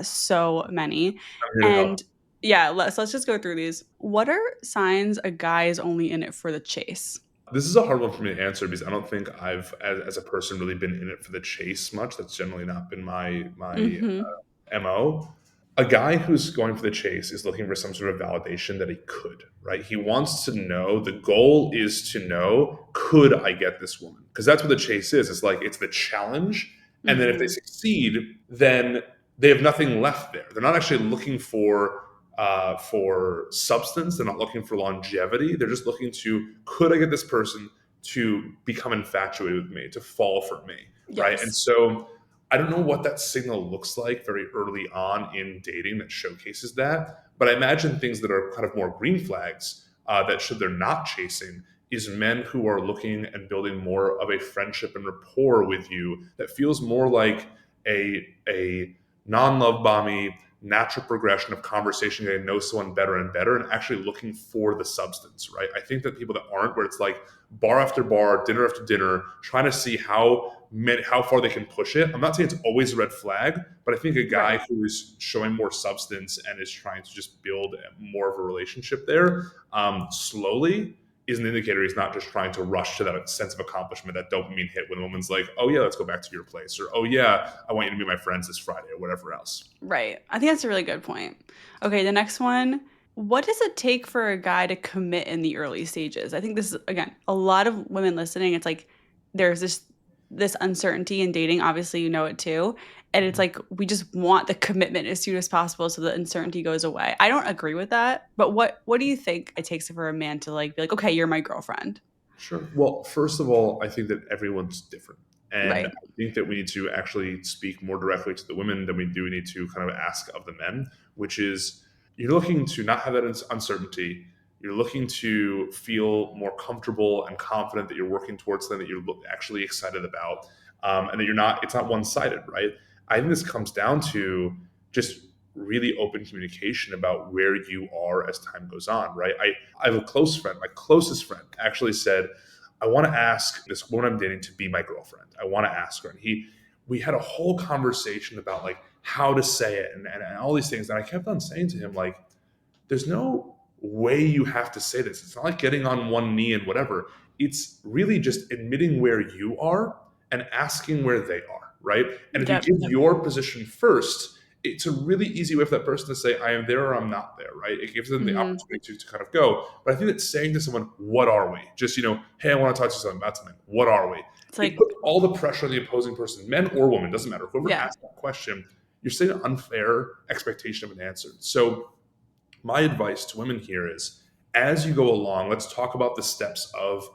so many.
I'm here to help.
And yeah, let's just go through these. What are signs a guy is only in it for the chase?
This is a hard one for me to answer because I don't think I've, as a person, really been in it for the chase much. That's generally not been my
Mhm.
mo. A guy who's going for the chase is looking for some sort of validation that he could, right? He wants to know, the goal is to know, could I get this woman? Because that's what the chase is. It's like, it's the challenge. And then if they
Mhm.
succeed, then they have nothing left there. They're not actually looking for substance. They're not looking for longevity. They're just looking to, could I get this person to become infatuated with me, to fall for me, right? And
Yes.
so I don't know what that signal looks like very early on in dating that showcases that, but I imagine things that are kind of more green flags, that should they're not chasing, is men who are looking and building more of a friendship and rapport with you that feels more like a non-love bomby natural progression of conversation, getting to know someone better and better, and actually looking for the substance, right? I think that people that aren't, where it's like bar after bar, dinner after dinner, trying to see how far they can push it. I'm not saying it's always a red flag, but I think a guy
Right.
who is showing more substance and is trying to just build more of a relationship there, slowly, is an indicator he's not just trying to rush to that sense of accomplishment, that dopamine hit when a woman's like, oh yeah, let's go back to your place, or oh yeah, I want you to be my friends this Friday, or whatever else.
Right. I think that's a really good point. Okay, the next one. What does it take for a guy to commit in the early stages? I think this is again, a lot of women listening, it's like there's this uncertainty in dating. Obviously, you know it too. And it's like we just want the commitment as soon as possible so the uncertainty goes away. I don't agree with that, but what do you think it takes for a man to like be like, "Okay, you're my girlfriend."
Sure. Well, first of all, I think that everyone's different. And I
Right.
think that we need to actually speak more directly to the women than we do need to kind of ask of the men, which is, you're looking to not have that uncertainty. You're looking to feel more comfortable and confident that you're working towards something that you're actually excited about, and that it's not one sided, right? I think this comes down to just really open communication about where you are as time goes on, right? I have a close friend, my closest friend, actually said, I want to ask this woman I'm dating to be my girlfriend. I want to ask her. And we had a whole conversation about like how to say it and all these things. And I kept on saying to him, like, there's no way you have to say this. It's not like getting on one knee and whatever. It's really just admitting where you are and asking where they are, right? And if you
Yep.
give your position first, it's a really easy way for that person to say, I am there or I'm not there, right? It gives them the
Mhm.
opportunity to kind of go. But I think that saying to someone, what are we? Just, hey, I want to talk to you something about something. What are we?
It's
It
like,
puts all the pressure on the opposing person, men or women, doesn't matter. Whoever
yeah.
asks that question, you're setting an unfair expectation of an answer. So my advice to women here is, as you go along, let's talk about the steps of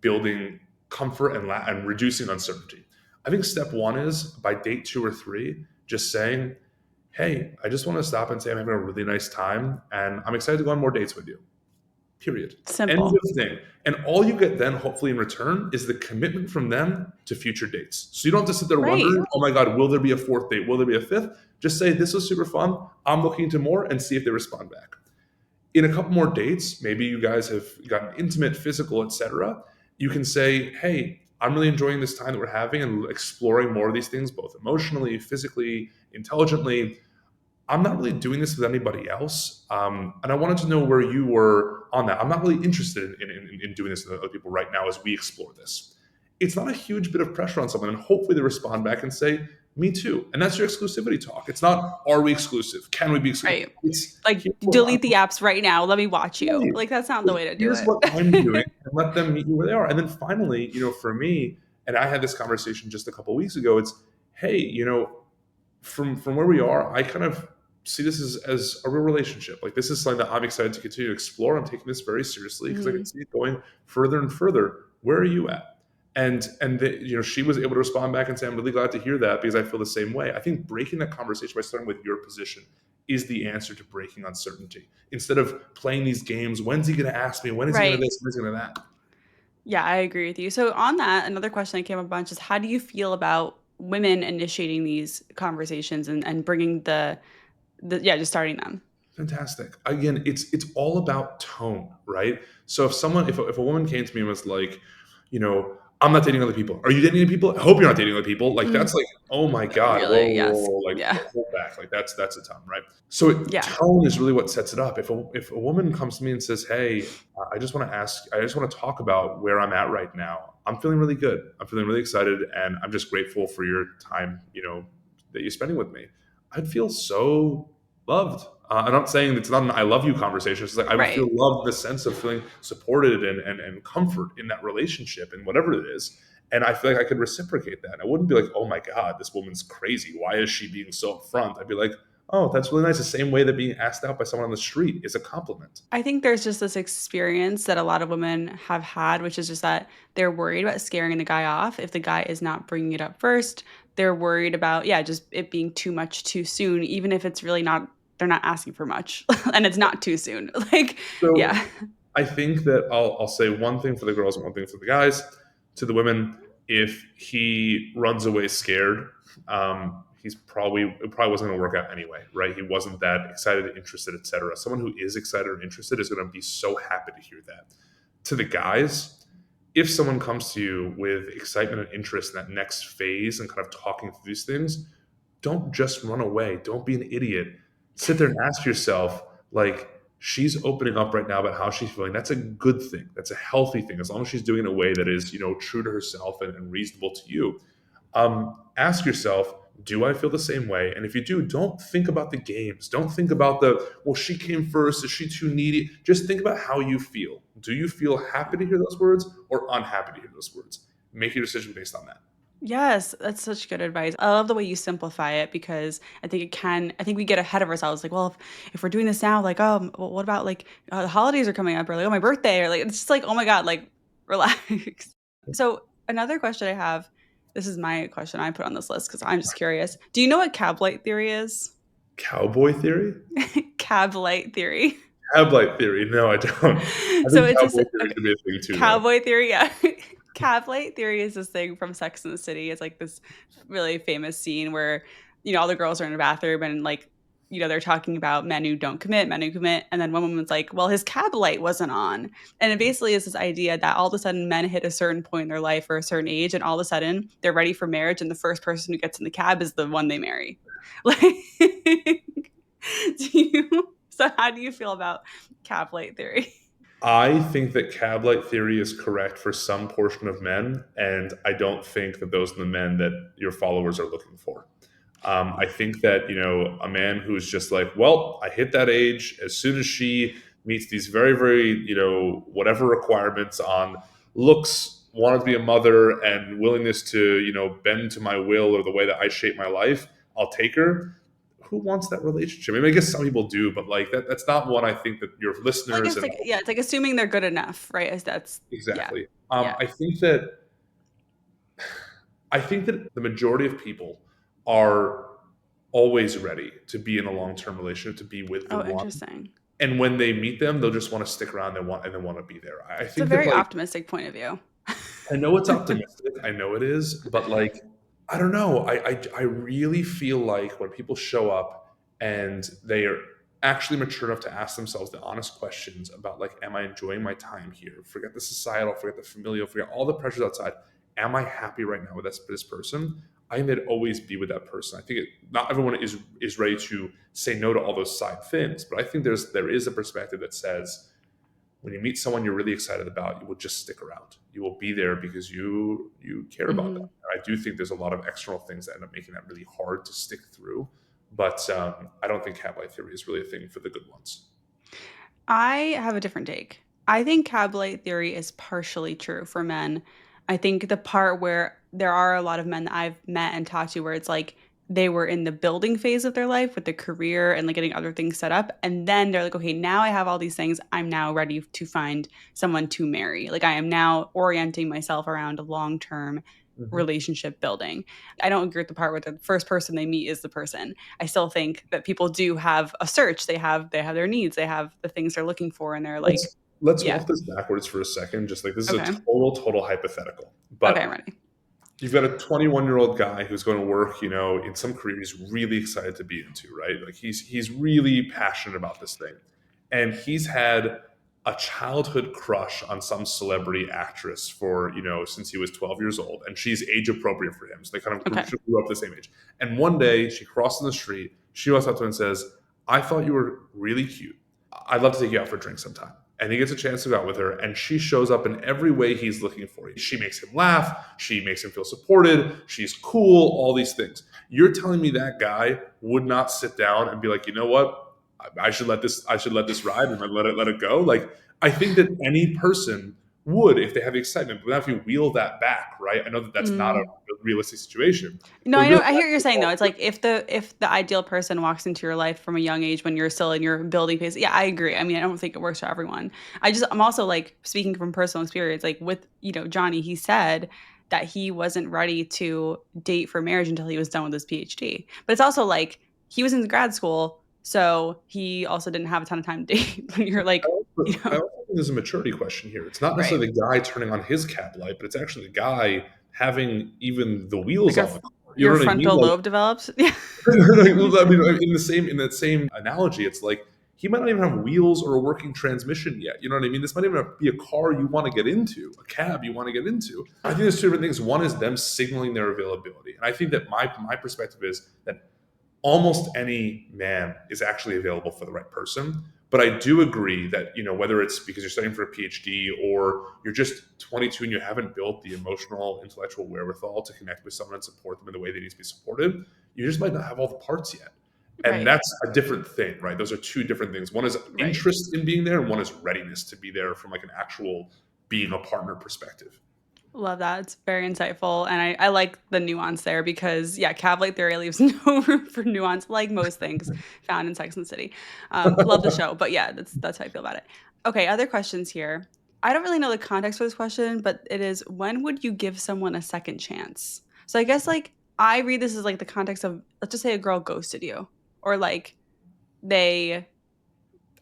building comfort and reducing uncertainty. I think step one is by date two or three, just saying, hey, I just want to stop and say I'm having a really nice time and I'm excited to go on more dates with you. Period. End
Simple.
of thing. And all you get then, hopefully in return, is the commitment from them to future dates. So you don't have to sit there
Right.
wondering, oh my God, will there be a fourth date? Will there be a fifth? Just say, this was super fun. I'm looking into more and see if they respond back. In a couple more dates, maybe you guys have gotten intimate, physical, etc. You can say, hey, I'm really enjoying this time that we're having and exploring more of these things, both emotionally, physically, intelligently. I'm not really doing this with anybody else. And I wanted to know where you were on that. I'm not really interested in doing this with other people right now as we explore this. It's not a huge bit of pressure on someone. And hopefully they respond back and say, me too. And that's your exclusivity talk. It's not, are we exclusive? Can we be exclusive?
Right.
It's,
Like,
here's what I'm
delete the apps right now. Let me watch you.
right.
Like, that's not the way to do
Here's what I'm doing,
it.
and let them meet you where they are. And then finally, for me, and I had this conversation just a couple weeks ago. It's, hey, from where we are, I kind of see this as a real relationship. Like this is something that I'm excited to continue to explore. I'm taking this very seriously because I can
Mhm.
see it going further and further. Where are you at? She was able to respond back and say, I'm really glad to hear that because I feel the same way. I think breaking that conversation by starting with your position is the answer to breaking uncertainty. Instead of playing these games, when's he going to ask me? When is he going to
Right.
this? When is he going to that?
Yeah, I agree with you. So on that, another question that came up a bunch is how do you feel about women initiating these conversations and bringing the yeah, just starting them?
Fantastic. Again, it's all about tone, right? So if a woman came to me and was like, I'm not dating other people. Are you dating other people? I hope you're not dating other people. Like
Mm,
that's like, oh my God, whoa,
really?
whoa,
Yes.
whoa, like
Yeah.
hold back. Like that's a ton, right? So
Yeah.
tone is really what sets it up. If a woman comes to me and says, hey, I just want to ask, I just want to talk about where I'm at right now. I'm feeling really good. I'm feeling really excited, and I'm just grateful for your time, that you're spending with me. I'd feel so loved. I'm not saying it's not an I love you conversation. It's like I would feel
Right.
loved in the sense of feeling supported and comfort in that relationship and whatever it is. And I feel like I could reciprocate that. And I wouldn't be like, oh my God, this woman's crazy. Why is she being so upfront? I'd be like, oh, that's really nice. The same way that being asked out by someone on the street is a compliment.
I think there's just this experience that a lot of women have had, which is just that they're worried about scaring the guy off if the guy is not bringing it up first. They're worried about, yeah, just it being too much too soon, even if it's really not, they're not asking for much and it's not too soon. Like,
So
yeah.
I think that I'll say one thing for the girls and one thing for the guys. To the women, if he runs away scared, it probably wasn't going to work out anyway, right? He wasn't that excited, interested, etc. Someone who is excited or interested is going to be so happy to hear that. To the guys, if someone comes to you with excitement and interest in that next phase and kind of talking through these things, don't just run away. Don't be an idiot. Sit there and ask yourself, like, she's opening up right now about how she's feeling. That's a good thing. That's a healthy thing. As long as she's doing it in a way that is, true to herself and reasonable to you. Ask yourself, do I feel the same way? And if you do, don't think about the games. Don't think about well, she came first. Is she too needy? Just think about how you feel. Do you feel happy to hear those words or unhappy to hear those words? Make your decision based on that.
Yes, that's such good advice. I love the way you simplify it because I think we get ahead of ourselves. Like, well, if we're doing this now, like, oh, well, what about like the holidays are coming up or like, oh, my birthday or like, it's just like, oh my God, like, relax. So, another question I have, this is my question I put on this list because I'm just curious. Do you know what cab light theory is?
Cowboy theory?
Cab light theory.
Cab light theory. No, I don't. I
So
think
it's this
cowboy theory
okay,
could be a thing too, though.
cowboy theory, yeah. Cab light theory is this thing from Sex and the City. It's like this really famous scene where, all the girls are in a bathroom and like, they're talking about men who commit. And then one woman's like, well, his cab light wasn't on. And it basically is this idea that all of a sudden men hit a certain point in their life or a certain age, and all of a sudden they're ready for marriage. And the first person who gets in the cab is the one they marry. Like, so how do you feel about cab light theory?
I think that cab light theory is correct for some portion of men, and I don't think that those are the men that your followers are looking for. I think that a man who's just like, well, I hit that age as soon as she meets these very, very whatever requirements on looks, wanted to be a mother, and willingness to bend to my will or the way that I shape my life, I'll take her. Who wants that relationship? I mean, I guess some people do, but like that's not what I think that your
Well, I
listeners
guess
and
like yeah, it's like assuming they're good enough, right? As that's yeah,
exactly.
yeah,
I think that the majority of people are always ready to be in a long-term relationship, to be with the
Oh,
one.
interesting.
And when they meet them, they'll just want to stick around. They want to be there. I
It's a
think that
very
like
optimistic point of view.
I know it's optimistic. I know it is, but like I don't know. I really feel like when people show up and they are actually mature enough to ask themselves the honest questions about like, am I enjoying my time here? Forget the societal, forget the familial, forget all the pressures outside. Am I happy right now with this person? I think they'd always be with that person. I think not everyone is ready to say no to all those side things, but I think there is a perspective that says when you meet someone you're really excited about, you will just stick around. You will be there because you care about them.
Hmm.
And I do think there's a lot of external things that end up making that really hard to stick through. But I don't think cat light theory is really a thing for the good ones.
I have a different take. I think cab light theory is partially true for men. I think the part where there are a lot of men that I've met and talked to where it's like they were in the building phase of their life with the career and like getting other things set up. And then they're like, okay, now I have all these things. I'm now ready to find someone to marry. Like I am now orienting myself around a long-term
Mhm.
relationship building. I don't agree with the part where the first person they meet is the person. I still think that people do have a search. They have their needs. They have the things they're looking for, and they're like,
Let's
yeah,
walk this backwards for a second. Just like this is a
okay,
total hypothetical.
okay, I'm
But
ready.
you've got a 21-year-old guy who's going to work, in some career he's really excited to be into, right? Like he's really passionate about this thing. And he's had a childhood crush on some celebrity actress for, since he was 12 years old. And she's age appropriate for him. So they kind of
Okay.
grew up the same age. And one day she crosses the street, she walks up to him and says, I thought you were really cute. I'd love to take you out for a drink sometime. And he gets a chance to go out with her, and she shows up in every way he's looking for. She makes him laugh, she makes him feel supported, she's cool, all these things. You're telling me that guy would not sit down and be like, you know what? I should let this ride and let it go. Like I think that any person would if they have the excitement. But now if you wheel that back, right? I know that that's not a
Mm.
realistic situation,
No,
but
I know.
real
I hear what you're saying though. It's like if the ideal person walks into your life from a young age when you're still in your building phase. Yeah, I agree. I mean, I don't think it works for everyone. I'm also like speaking from personal experience. Like with Johnny, he said that he wasn't ready to date for marriage until he was done with his PhD. But it's also like he was in grad school, so he also didn't have a ton of time to date. When you're like,
I also think there's a maturity question here. It's not
right,
necessarily the guy turning on his cab light, but it's actually the guy having even the
like
wheels
our
on the car. You
your
know what I mean?
frontal
Like,
lobe develops. Yeah.
I mean, in that same analogy, it's like he might not even have wheels or a working transmission yet. You know what I mean? This might even be a car you want to get into, a cab you want to get into. I think there's two different things. One is them signaling their availability, and I think that my perspective is that almost any man is actually available for the right person. But I do agree that, whether it's because you're studying for a PhD or you're just 22 and you haven't built the emotional, intellectual wherewithal to connect with someone and support them in the way they need to be supported, you just might not have all the parts yet. And
Right.
that's a different thing, right? Those are two different things. One is
Right.
interest in being there, and one is readiness to be there from like an actual being a partner perspective.
Love that. It's very insightful. And I like the nuance there because, yeah, Cavalier theory leaves no room for nuance, like most things found in Sex and the City. Love the show. But yeah, that's how I feel about it. Okay, other questions here. I don't really know the context for this question, but it is when would you give someone a second chance? So I guess like I read this as like the context of let's just say a girl ghosted you or like they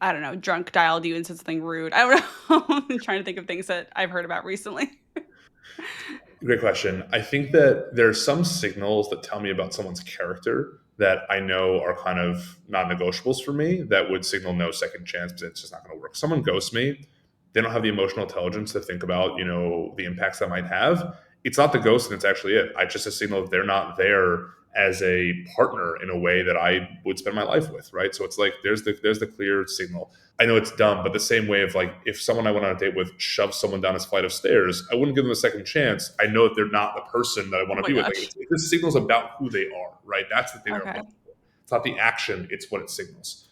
I don't know, drunk dialed you and said something rude. I don't know. I'm trying to think of things that I've heard about recently.
Great question. I think that there are some signals that tell me about someone's character that I know are kind of non-negotiables for me that would signal no second chance because it's just not going to work. Someone ghosts me, they don't have the emotional intelligence to think about, the impacts that might have. It's not the ghost and it's actually it. I just a signal that they're not there as a partner in a way that I would spend my life with, right? So it's like there's the clear signal. I know it's dumb, but the same way of like if someone I went on a date with shoves someone down a flight of stairs, I wouldn't give them a second chance. I know that they're not the person that I want
Oh
to
my
be with. Like
gosh.
this signals about who they are, right? That's the thing that I'm
Okay.
looking for. It's not the action; it's what it signals.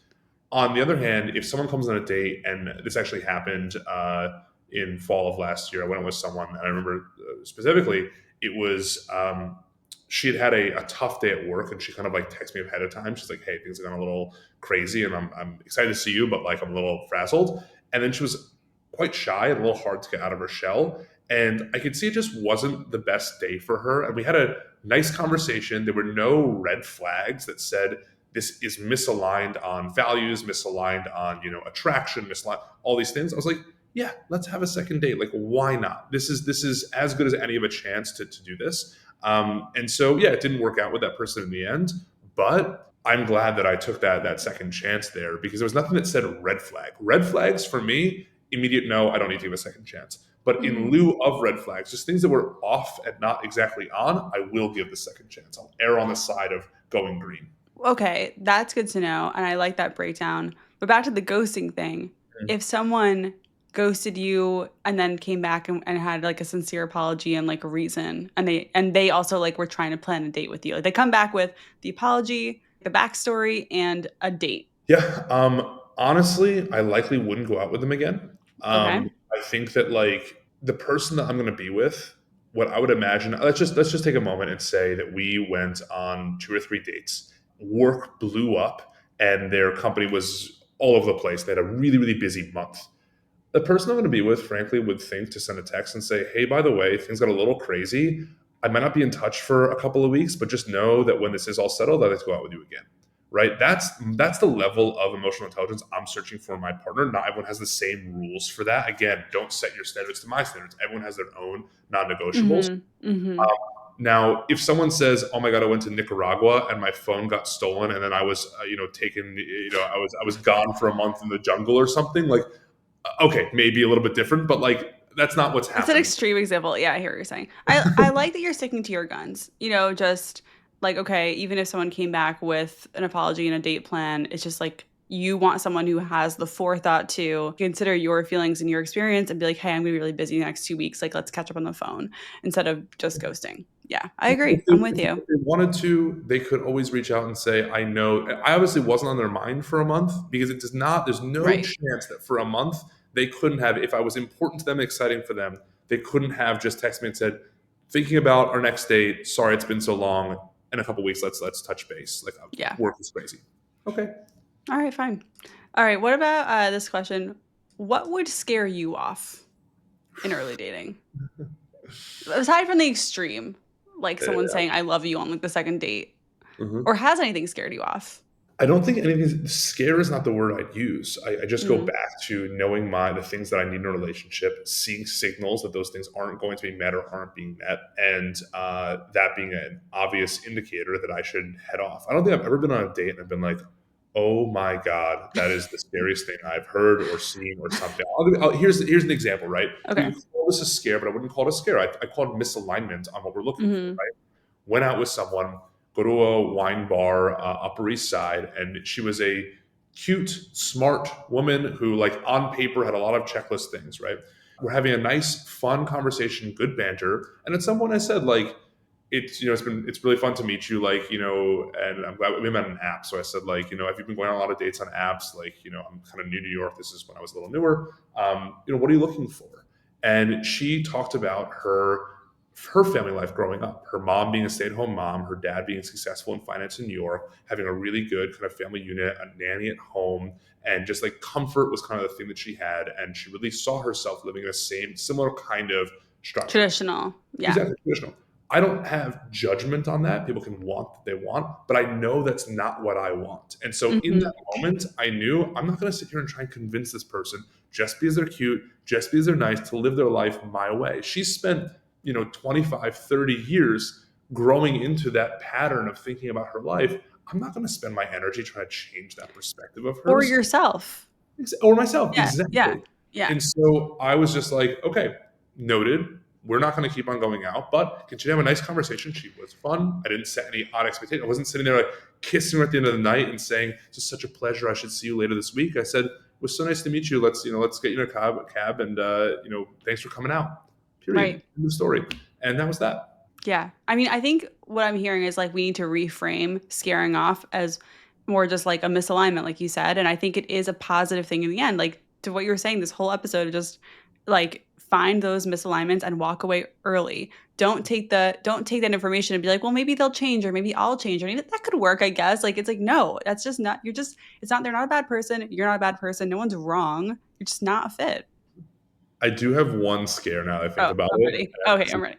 On the other hand, if someone comes on a date, and this actually happened in fall of last year, I went with someone, and I remember specifically it was she had a tough day at work, and she kind of like texted me ahead of time. She's like, "Hey, things have gone a little crazy, and I'm excited to see you, but like I'm a little frazzled." And then she was quite shy and a little hard to get out of her shell. And I could see it just wasn't the best day for her. And we had a nice conversation. There were no red flags that said this is misaligned on values, misaligned on, attraction, misaligned, all these things. I was like, yeah, let's have a second date. Like, why not? This is as good as any of a chance to do this. And so, yeah, it didn't work out with that person in the end, but I'm glad that I took that second chance there because there was nothing that said red flag. Red flags for me, immediate no, I don't need to give a second chance. But in
Mhm.
lieu of red flags, just things that were off and not exactly on, I will give the second chance. I'll err on the side of going green.
Okay, that's good to know, and I like that breakdown. But back to the ghosting thing. If someone ghosted you and then came back and had like a sincere apology and like a reason, and they also like were trying to plan a date with you. Like they come back with the apology, the backstory, and a date.
Yeah. Honestly, I likely wouldn't go out with them again.
Okay.
I think that like the person that I'm going to be with, what I would imagine, let's just take a moment and say that we went on 2 or 3 dates. Work blew up, and their company was all over the place. They had a really really busy month. The person I'm going to be with, frankly, would think to send a text and say, "Hey, by the way, things got a little crazy. I might not be in touch for a couple of weeks, but just know that when this is all settled, I'd like to go out with you again." Right? That's the level of emotional intelligence I'm searching for in my partner. Not everyone has the same rules for that. Again, don't set your standards to my standards. Everyone has their own non-negotiables.
Mhm. Mhm.
Now, if someone says, "Oh my god, I went to Nicaragua and my phone got stolen, and then I was, taken, I was gone for a month in the jungle or something," like, okay, maybe a little bit different, but like that's not what's
It's an
happening.
extreme example. Yeah, I hear what you're saying. I like that you're sticking to your guns. Just like okay, even if someone came back with an apology and a date plan, it's just like you want someone who has the forethought to consider your feelings and your experience and be like, "Hey, I'm going to be really busy the next 2 weeks. Like, let's catch up on the phone," instead of just ghosting. Yeah, I agree.
If they,
I'm with
if
you.
they wanted to, they could always reach out and say, "I know." I obviously wasn't on their mind for a month because it does not. There's no
Right.
chance that for a month they couldn't have. If I was important to them, exciting for them, they couldn't have just texted me and said, "Thinking about our next date. Sorry, it's been so long. In a couple weeks, let's touch base." Like
Yeah.
work is crazy. Okay.
All right, fine. All right, what about this question? What would scare you off in early dating? Aside from the extreme, like someone
Yeah.
saying "I love you" on like the second date, or
Mhm.
has anything scared you off?
I don't think anything scare is not the word I'd use. I just go
Mm,
back to knowing the things that I need in a relationship, seeing signals that those things aren't going to be met or aren't being met, and that being an obvious indicator that I should head off. I don't think I've ever been on a date and I've been like, "Oh my god, that is the scariest thing I've heard or seen or something." Here's an example, right? We
okay.
could call this a scare, but I wouldn't call it a scare. I call it misalignment on what we're looking for.
Mhm.
Right? Went out with someone, go to a wine bar, Upper East Side, and she was a cute, smart woman who, like, on paper had a lot of checklist things, right? We're having a nice, fun conversation, good banter. And at some point I said, like, it's really fun to meet you, like, and I'm glad we met on an app. So I said, like, have you been going on a lot of dates on apps? Like, I'm kind of new to New York. This is when I was a little newer. What are you looking for? And she talked about her family life growing up, her mom being a stay-at-home mom, her dad being successful in finance in New York, having a really good kind of family unit, a nanny at home, and just like comfort was kind of the thing that she had, and she really saw herself living in the same similar kind of structure.
Traditional. Yeah.
Exactly, traditional. I don't have judgment on that. People can want what they want, but I know that's not what I want. And so in that
Mhm.
moment, I knew I'm not going to sit here and try and convince this person just because they're cute, just because they're nice to live their life my way. She spent, 25, 30 years growing into that pattern of thinking about her life. I'm not going to spend my energy trying to change that perspective of
Or
hers
yourself.
or myself.
Yeah, yeah,
Exactly.
yeah.
And so I was just like, okay, noted. We're not going to keep on going out, but continue to have a nice conversation. She was fun. I didn't set any odd expectations. I wasn't sitting there like kissing her at the end of the night and saying, "This is such a pleasure. I should see you later this week." I said, "It was so nice to meet you. Let's get you in a cab, and thanks for coming out." Period.
Right.
End of story. And that was that.
Yeah. I mean, I think what I'm hearing is like we need to reframe scaring off as more just like a misalignment, like you said. And I think it is a positive thing in the end. Like to what you were saying, this whole episode, just like find those misalignments and walk away early. Don't take that information and be like, well, maybe they'll change or maybe I'll change or maybe that could work, I guess. Like it's like, no, that's just not it's not they're not a bad person. You're not a bad person. No one's wrong. You're just not a fit.
I do have one scare now that I think
Oh,
about
I'm
it.
ready.
And
Okay,
this
I'm
is,
ready.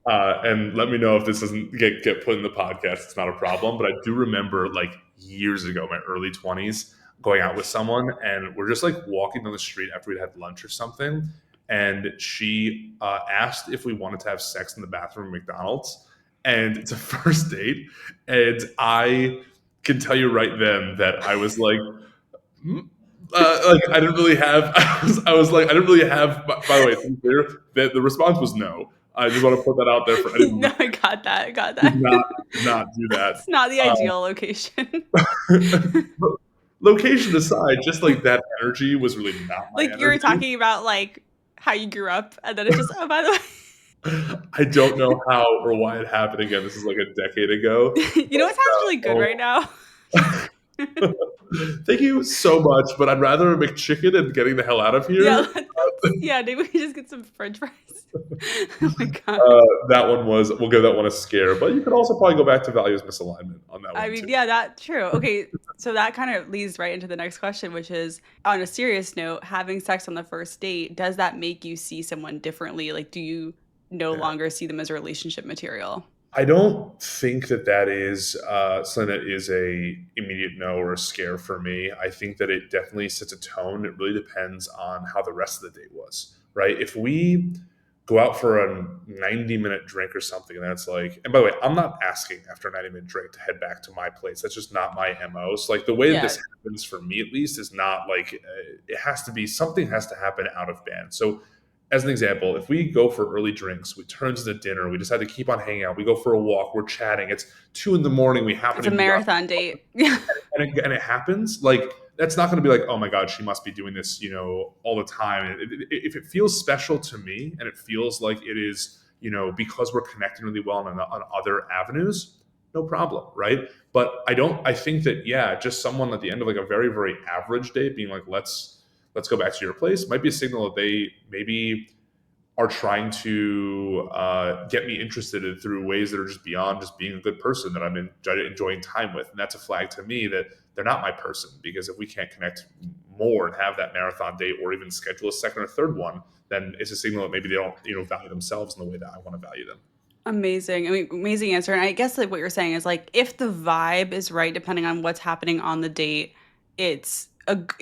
yeah. And let me know if this doesn't get put in the podcast. It's not a problem. But I do remember like years ago, my early 20s, going out with someone, and we're just like walking down the street after we'd had lunch or something. And she asked if we wanted to have sex in the bathroom at McDonald's. And it's a first date. And I can tell you right then that I was like, "Hmm?" Like I didn't really have. I was like, I didn't really have. By the way, to be clear, the response was no. I just want to put that out there for anyone
No, I
listening.
got that. I got
Did
that.
not do that.
It's not the ideal location.
But location aside, just like that energy was really not my
Like you were
energy.
talking about like how you grew up, and then it's just, oh, by the
I don't know how or why it happened again. This is like a decade ago.
way, you know what sounds really good right
Oh,
now?
thank you so much, but I'd rather a McChicken and getting the hell out of
Yeah,
here.
yeah. Maybe we just get some French fries. Oh my god.
That one was, we'll give that one a scare, but you could also probably go back to values misalignment on that
I
one
mean,
too.
yeah, that's true. Okay, so that kind of leads right into the next question, which is on a serious note, having sex on the first date, does that make you see someone differently? Like, do you no
Yeah.
longer see them as a relationship material?
I don't think that that is something that is a immediate no or a scare for me. I think that it definitely sets a tone. It really depends on how the rest of the date was, right? If we go out for a 90-minute drink or something, and that's like, and by the way, I'm not asking after a 90-minute drink to head back to my place. That's just not my MO. So like the way that
Yeah,
this happens for me at least is not like it has to be, something has to happen out of band. So as an example, if we go for early drinks, we turn to dinner, we decide to keep on hanging out, we go for a walk, we're chatting, it's 2 in the morning, we happen
it's
to
a
be driving,
marathon date. Yeah.
and it happens, like that's not going to be like, oh my god, she must be doing this, all the time. If it feels special to me and it feels like it is, because we're connecting really well on other avenues, no problem, right? But I think that, yeah, just someone at the end of like a very very average day being like, let's go back to your place might be a signal that they maybe are trying to get me interested in through ways that are just beyond just being a good person that I'm enjoying time with. And that's a flag to me that they're not my person, because if we can't connect more and have that marathon date or even schedule a second or third one, then it's a signal that maybe they don't, value themselves in the way that I want to value them.
Amazing. I mean, amazing answer. And I guess like what you're saying is like if the vibe is right, depending on what's happening on the date, it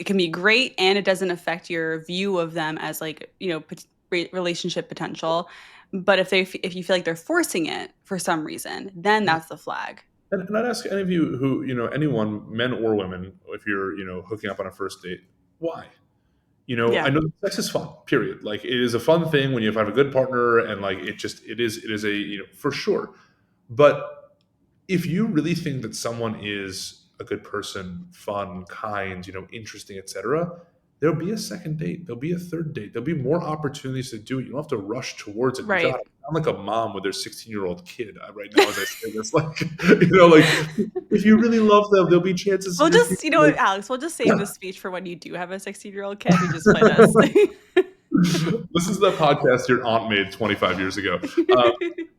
can be great and it doesn't affect your view of them as like, relationship potential. But if you feel like they're forcing it for some reason, then
Yeah.
that's the flag.
And I'd ask any of you who, anyone, men or women, if you're, hooking up on a first date, why? I
Yeah.
know sex is fun, period. Like it is a fun thing when you have a good partner, and like it is a, for sure. But if you really think that someone is a good person, fun, kind, interesting, etc., there'll be a second date, there'll be a third date, there'll be more opportunities to do it. You don't have to rush towards it. God,
Right.
I'm like a mom with their 16-year-old kid right now as I say this. Like, like if you really love them, there'll be chances
We'll
in the future.
just, you know what, Alex, we'll just save this speech for when you do have a 16-year-old kid and just play this.
This is the podcast your aunt made 25 years ago. Uh,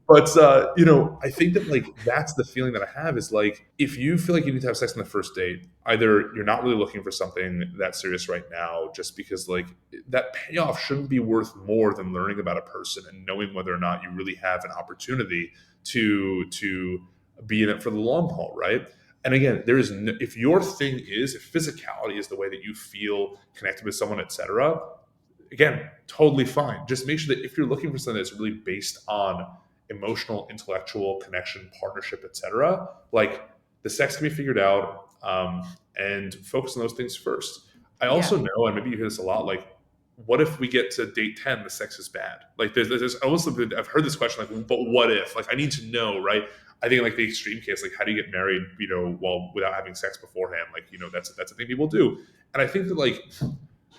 but I think that like that's the feeling that I have is like if you feel like you need to have sex on the first date, either you're not really looking for something that serious right now, just because like that payoff shouldn't be worth more than learning about a person and knowing whether or not you really have an opportunity to be in it for the long haul, right? And again, there is no, if physicality is the way that you feel connected with someone, etc., again, totally fine. Just make sure that if you're looking for something that's really based on emotional, intellectual connection, partnership, etc., like the sex can be figured out, and focus on those things first. I
Yeah.
also know, and maybe you hear this a lot, like, what if we get to date 10, the sex is bad? Like, there's almost, I've heard this question, like, but what if? Like, I need to know, right? I think, like, the extreme case, like, how do you get married, while without having sex beforehand? Like, that's a thing people do. And I think that, like,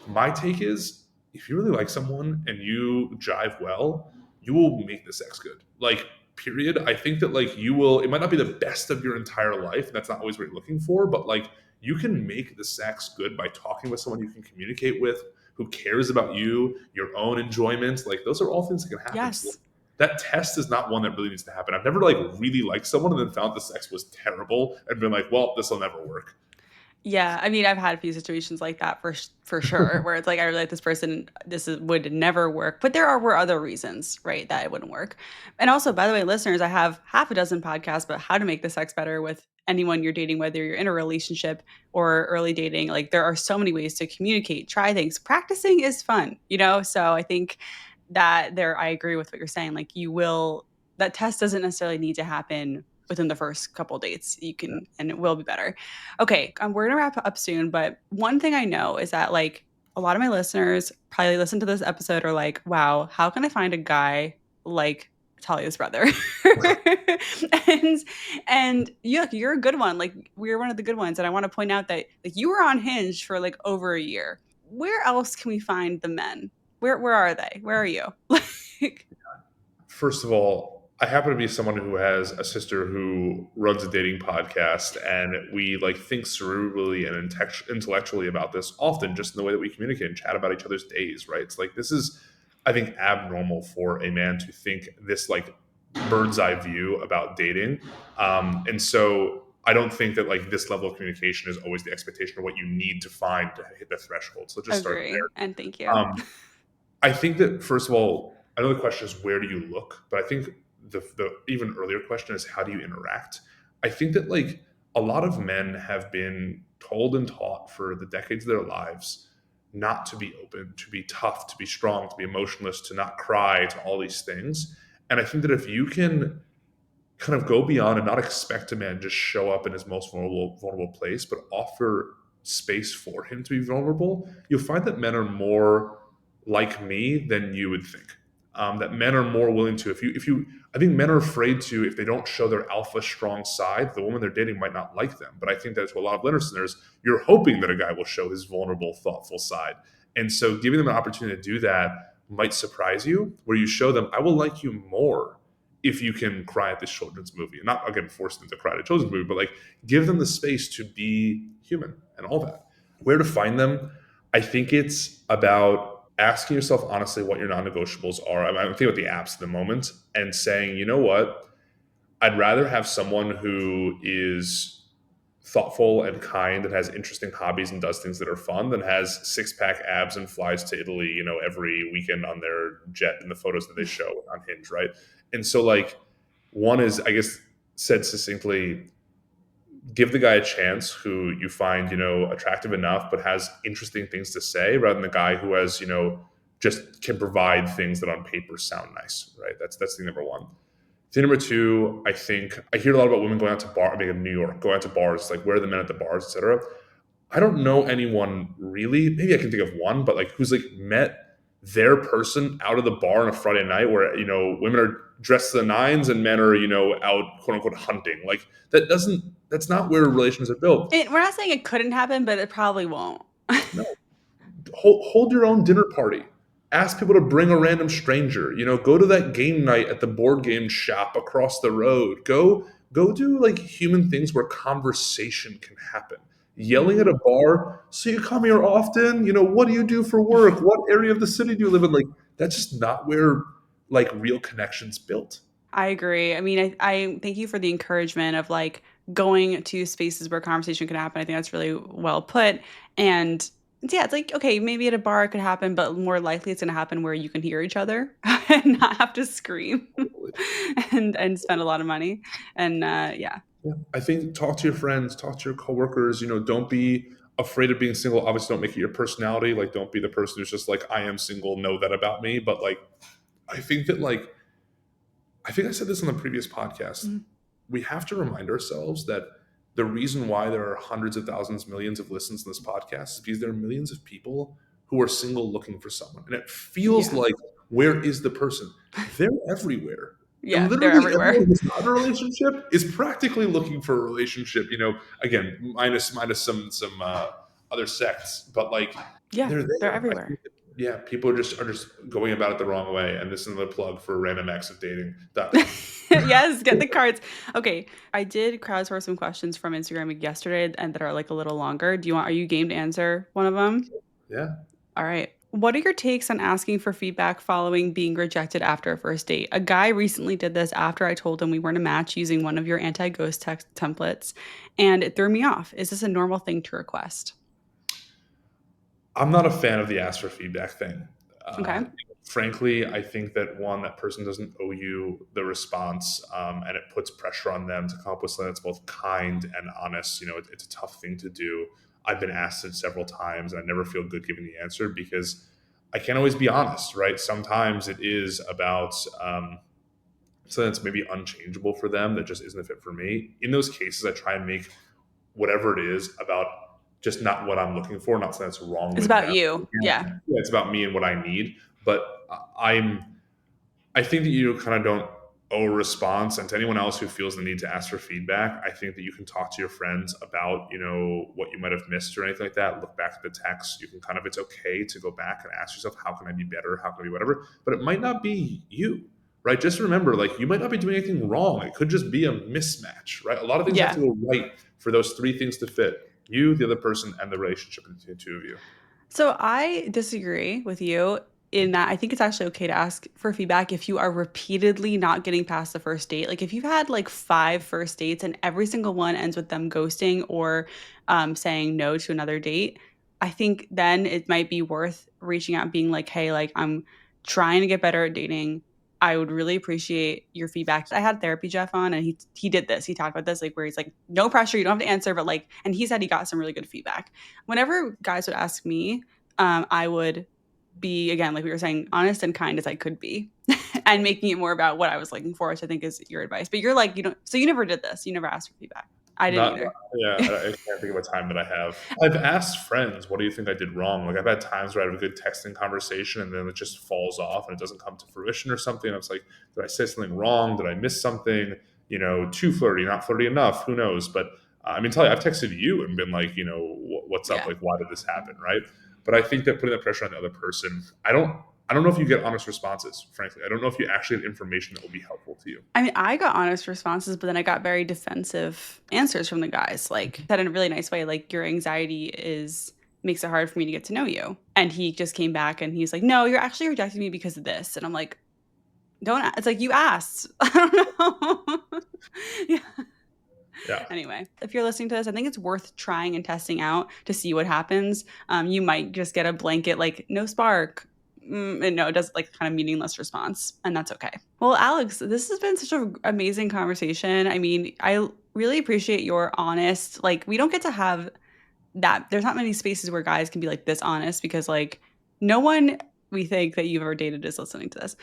my take is if you really like someone and you jive well, you will make the sex good. Like, period. I think that like you will, it might not be the best of your entire life. And that's not always what you're looking for, but like you can make the sex good by talking with someone you can communicate with, who cares about you, your own enjoyment. Like those are all things that can happen. So
Yes.
that test is not one that really needs to happen. I've never like really liked someone and then found the sex was terrible and been like, well, this will never work.
Yeah, I mean, I've had a few situations like that for sure, where it's like I really like this person, would never work, but were other reasons, right, that it wouldn't work. And also, by the way, listeners, I have half a dozen podcasts about how to make the sex better with anyone you're dating, whether you're in a relationship or early dating. Like there are so many ways to communicate, try things. Practicing is fun, you know. So I think I agree with what you're saying. Like that test doesn't necessarily need to happen within the first couple dates. You can, and it will be better. Okay, we're gonna wrap up soon, but one thing I know is that like a lot of my listeners probably listen to this episode are like, "Wow, how can I find a guy like Talia's brother?" and you're a good one. Like we're one of the good ones, and I want to point out that like you were on Hinge for like over a year. Where else can we find the men? Where are they? Where are you? Like,
First of all, I happen to be someone who has a sister who runs a dating podcast, and we like think cerebrally and intellectually about this often, just in the way that we communicate and chat about each other's days. Right? It's like this is, I think, abnormal for a man to think this like bird's eye view about dating, and so I don't think that like this level of communication is always the expectation of what you need to find to hit the threshold. So let's just start
agree,
there.
and thank you.
Um, I think that first of all, I know the question is where do you look, but I think the even earlier question is how do you interact. I think that like a lot of men have been told and taught for the decades of their lives not to be open, to be tough, to be strong, to be emotionless, to not cry, to all these things. And I think that if you can kind of go beyond and not expect a man just show up in his most vulnerable place, but offer space for him to be vulnerable, you'll find that men are more like me than you would think. That men are more willing to, I think men are afraid to, if they don't show their alpha strong side, the woman they're dating might not like them. But I think that to a lot of listeners, you're hoping that a guy will show his vulnerable, thoughtful side. And so giving them an opportunity to do that might surprise you, where you show them, I will like you more if you can cry at this children's movie. And not again force them to cry at a children's movie, but like give them the space to be human and all that. Where to find them? I think it's about asking yourself honestly what your non-negotiables are. I'm thinking about the apps at the moment and saying, you know what? I'd rather have someone who is thoughtful and kind and has interesting hobbies and does things that are fun than has six-pack abs and flies to Italy, every weekend on their jet in the photos that they show on Hinge, right? And so like one is, I guess, said succinctly, give the guy a chance who you find, attractive enough but has interesting things to say rather than the guy who has, just can provide things that on paper sound nice, right? That's thing number one. Thing number two, I think I hear a lot about women going out to bar. I mean, in New York, going out to bars, like where are the men at the bars, etc. I don't know anyone really. Maybe I can think of one, but like who's like met their person out of the bar on a Friday night where women are dressed to the nines and men are out quote unquote hunting. Like that's not where relations are built.
We're not saying it couldn't happen, but it probably won't.
No, hold your own dinner party. Ask people to bring a random stranger. Go to that game night at the board game shop across the road. Go do like human things where conversation can happen. Yelling at a
Mhm.
bar, so you come here often? What do you do for work? What area of the city do you live in? Like that's just not where like real connections built.
I agree. I mean, I thank you for the encouragement of like going to spaces where conversation can happen. I think that's really well put. And yeah, it's like, okay, maybe at a bar it could happen, but more likely it's going to happen where you can hear each other and not have to scream and spend a lot of money. And yeah.
Yeah. I think talk to your friends, talk to your coworkers. Don't be afraid of being single. Obviously, don't make it your personality. Like, don't be the person who's just like, I am single. Know that about me. But like, I think that like, I think I said this on the previous podcast.
Mhm.
We have to remind ourselves that the reason why there are hundreds of thousands, millions of listens in this podcast is because there are millions of people who are single looking for someone, and it feels
Yeah.
like, where is the person? They're everywhere. And
Yeah, they're
literally
everywhere.
everyone who's not in a relationship is practically looking for a relationship. Again, minus some other sects, but like
Yeah,
they're
they're
there. I
everywhere.
think that, yeah, people are just going about it the wrong way. And this is another plug for randomactsofdating.com.
Yes, get the cards. Okay, I did crowdsource some questions from Instagram yesterday and that are like a little longer. Are you game to answer one of them?
Yeah.
All right. What are your takes on asking for feedback following being rejected after a first date? A guy recently did this after I told him we weren't a match using one of your anti-ghost text templates, and it threw me off. Is this a normal thing to request?
I'm not a fan of the ask for feedback thing.
Okay.
Frankly, I think that one, that person doesn't owe you the response, and it puts pressure on them to come up with something that's both kind and honest. It's a tough thing to do. I've been asked it several times, and I never feel good giving the answer because I can't always be honest, right? Sometimes it is about something that's maybe unchangeable for them that just isn't a fit for me. In those cases, I try and make whatever it is about just not what I'm looking for, not something that's wrong
It's
with
about
them.
you. Yeah.
Yeah, it's about me and what I need. But I'm I think that you kind of don't owe a response. And to anyone else who feels the need to ask for feedback, I think that you can talk to your friends about, what you might have missed or anything like that. Look back at the text. You can kind of, it's okay to go back and ask yourself, how can I be better? How can I be whatever? But it might not be you, right? Just remember, like, you might not be doing anything wrong. It could just be a mismatch, right? A lot of things have
Yeah.
to go right for those three things to fit: you, the other person, and the relationship between the two of you.
So I disagree with you in that I think it's actually okay to ask for feedback if you are repeatedly not getting past the first date. Like if you've had like five first dates and every single one ends with them ghosting or saying no to another date, I think then it might be worth reaching out and being like, hey, like I'm trying to get better at dating. I would really appreciate your feedback. I had therapy Jeff on and he did this. He talked about this, like where he's like, no pressure, you don't have to answer, but like, and he said he got some really good feedback. Whenever guys would ask me, I would be, again, like we were saying, honest and kind as I could be, and making it more about what I was looking for, which I think is your advice. But you're like, you don't, so you never did this. You never asked for feedback. I didn't
Not,
either.
yeah, I can't think of a time that I have. I've asked friends, what do you think I did wrong? Like, I've had times where I have a good texting conversation and then it just falls off and it doesn't come to fruition or something. I was like, did I say something wrong? Did I miss something? Too flirty, not flirty enough? Who knows? But I mean, tell you, I've texted you and been like, what's up?
Yeah.
Like, why did this happen? Right. But I think that putting that pressure on the other person, I don't know if you get honest responses, frankly. I don't know if you actually have information that will be helpful to you.
I mean, I got honest responses, but then I got very defensive answers from the guys. Like, said in a really nice way, like, your anxiety is makes it hard for me to get to know you. And he just came back and he's like, no, you're actually rejecting me because of this. And I'm like, don't, it's like, you asked. I don't know. Yeah.
Yeah.
Anyway, if you're listening to this, I think it's worth trying and testing out to see what happens. You might just get a blanket like no spark. And no, it does like kind of meaningless response, and that's okay. Well, Alex, this has been such an amazing conversation. I mean, I really appreciate your honest. Like, we don't get to have that. There's not many spaces where guys can be like this honest because like no one we think that you've ever dated is listening to this.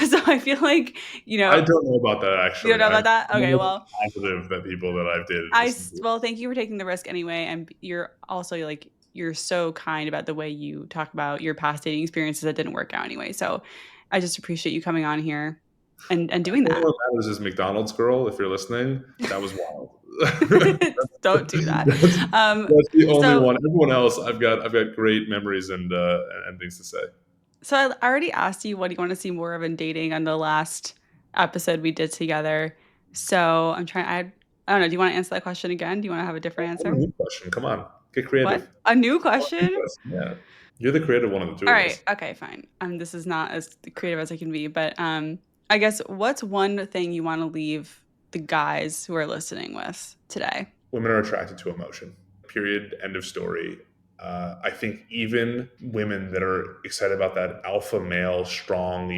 So I feel like
I don't know about that,
you don't
actually.
know
I'm
about that. Okay,
almost
well,
positive that people that I've dated listen to it.
well, thank you for taking the risk anyway, and you're also like you're so kind about the way you talk about your past dating experiences that didn't work out anyway. So I just appreciate you coming on here and doing
The only
that.
one that matters is McDonald's girl. If you're listening, that was wild.
Don't do that.
that's,
Um,
that's the only
so
one. Everyone else, I've got great memories and things to say.
so I already asked you what do you want to see more of in dating on the last episode we did together. So I'm trying. I don't know. Do you want to answer that question again? Do you want to have a different
I have a
answer?
new question. Come on, get
What?
creative.
A new question?
Yeah, you're the creative one of the two
All
of
right.
us.
Okay, fine. This is not as creative as I can be, but I guess what's one thing you want to leave the guys who are listening with today?
Women are attracted to emotion. Period. End of story. I think even women that are excited about that alpha male, strong,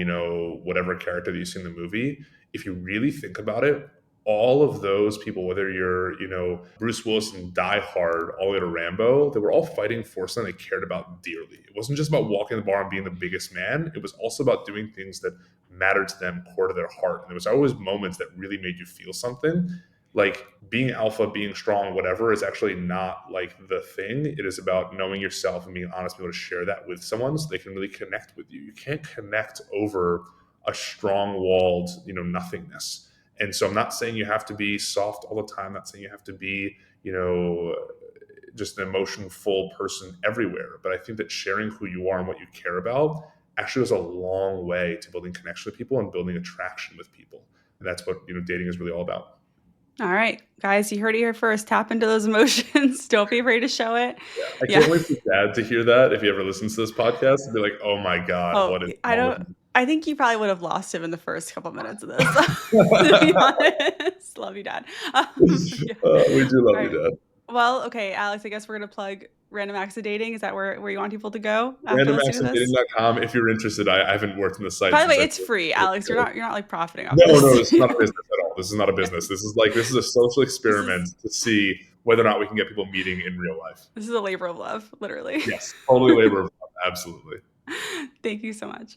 whatever character that you see in the movie, if you really think about it, all of those people, whether you're, Bruce Willis in Die Hard, all the way to Rambo, they were all fighting for something they cared about dearly. It wasn't just about walking the bar and being the biggest man. It was also about doing things that mattered to them, core to their heart. And there was always moments that really made you feel something. Like being alpha, being strong, whatever is actually not like the thing. It is about knowing yourself and being honest, being able to share that with someone so they can really connect with you. You can't connect over a strong walled, nothingness. And so I'm not saying you have to be soft all the time. I'm not saying you have to be, just an emotion full person everywhere. But I think that sharing who you are and what you care about actually goes a long way to building connection with people and building attraction with people. And that's what, dating is really all about.
All right, guys, you heard it here first. Tap into those emotions. Don't be afraid to show it.
I
Yeah.
can't wait for Dad to hear that. If he ever listens to this podcast, and be like, "Oh my God,
Oh,
what is
I
wrong
don't.
with
I think you probably would have lost him in the first couple minutes of this. To be
me?"
honest, love you, Dad. Yeah.
We do
All
love you,
right.
Dad.
Well, okay, Alex. I guess we're gonna plug Random Acts of Dating. Is that where you want people to go after listening to this?
randomacciddating.com. If you're interested, I haven't worked in the site
By the way,
since I
it's
first
free,
started
Alex.
to go.
You're not like profiting off
No, no,
this.
this is not a business at all. This is not a business. This is a social
This is
experiment to see whether or not we can get people meeting in real life.
this is a labor of love, literally.
Yes, totally labor of love. Absolutely.
Thank you so much.